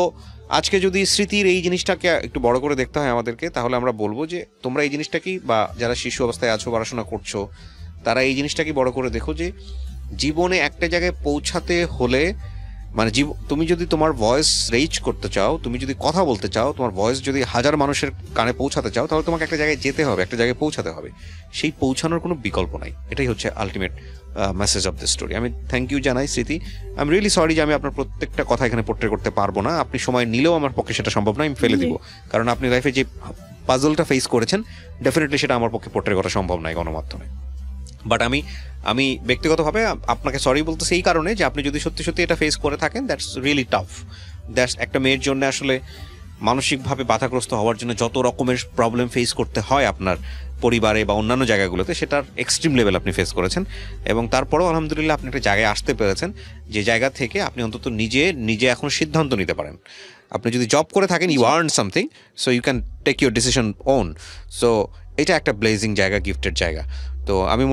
আজকে যদি স্মৃতির এই জিনিসটাকে একটু বড় করে দেখতে হয় আমাদেরকে, তাহলে আমরা বলবো যে তোমরা এই জিনিসটাকেই, বা যারা শিশু অবস্থায় আছো, পড়াশোনা করছো, তারা এই জিনিসটাকে বড় করে দেখো যে জীবনে একটা জায়গায় পৌঁছাতে হলে, মানে তুমি যদি তোমার ভয়েস রেইজ করতে চাও, তুমি যদি কথা বলতে চাও, তোমার ভয়েস যদি 1000 মানুষের কানে পৌঁছাতে চাও, তাহলে তোমাকে একটা জায়গায় যেতে হবে, একটা জায়গায় পৌঁছাতে হবে। সেই পৌঁছানোর কোনো বিকল্প নাই। এটাই হচ্ছে ultimate message of the story. আমি থ্যাংক ইউ জানাই স্মৃতি। আই এম রিয়েলি সরি যে আমি আপনার প্রত্যেকটা কথা এখানে পোর্ট্রে করতে পারবো না। আপনি সময় নিলেও আমার পক্ষে সেটা সম্ভব না, আমি ফেলে দিব। কারণ আপনি লাইফে যে পাজলটা ফেস করেছেন, ডেফিনেটলি সেটা আমার পক্ষে পোর্ট্রে করা সম্ভব নয় গণমাধ্যমে। বাট আমি ব্যক্তিগতভাবে আপনাকে সরি বলতেছি এই কারণে যে আপনি যদি সত্যি সত্যি এটা ফেস করে থাকেন, দ্যাটস রিয়েলি টাফ। দ্যাটস একটা মেয়ের জন্য আসলে মানসিকভাবে বাধাগ্রস্ত হওয়ার জন্য যত রকমের প্রবলেম ফেস করতে হয় আপনার পরিবারে বা অন্যান্য জায়গাগুলোতে, সেটার এক্সট্রিম লেভেল আপনি ফেস করেছেন, এবং তারপরেও আলহামদুলিল্লাহ আপনি একটা জায়গায় আসতে পেরেছেন যে জায়গা থেকে আপনি অন্তত নিজে এখন সিদ্ধান্ত নিতে পারেন। আপনি যদি জব করে থাকেন, you earn something, so you can take your decision own. So এটা একটা ব্লেজিং জায়গা, গিফটের জায়গা। তো আমি মনে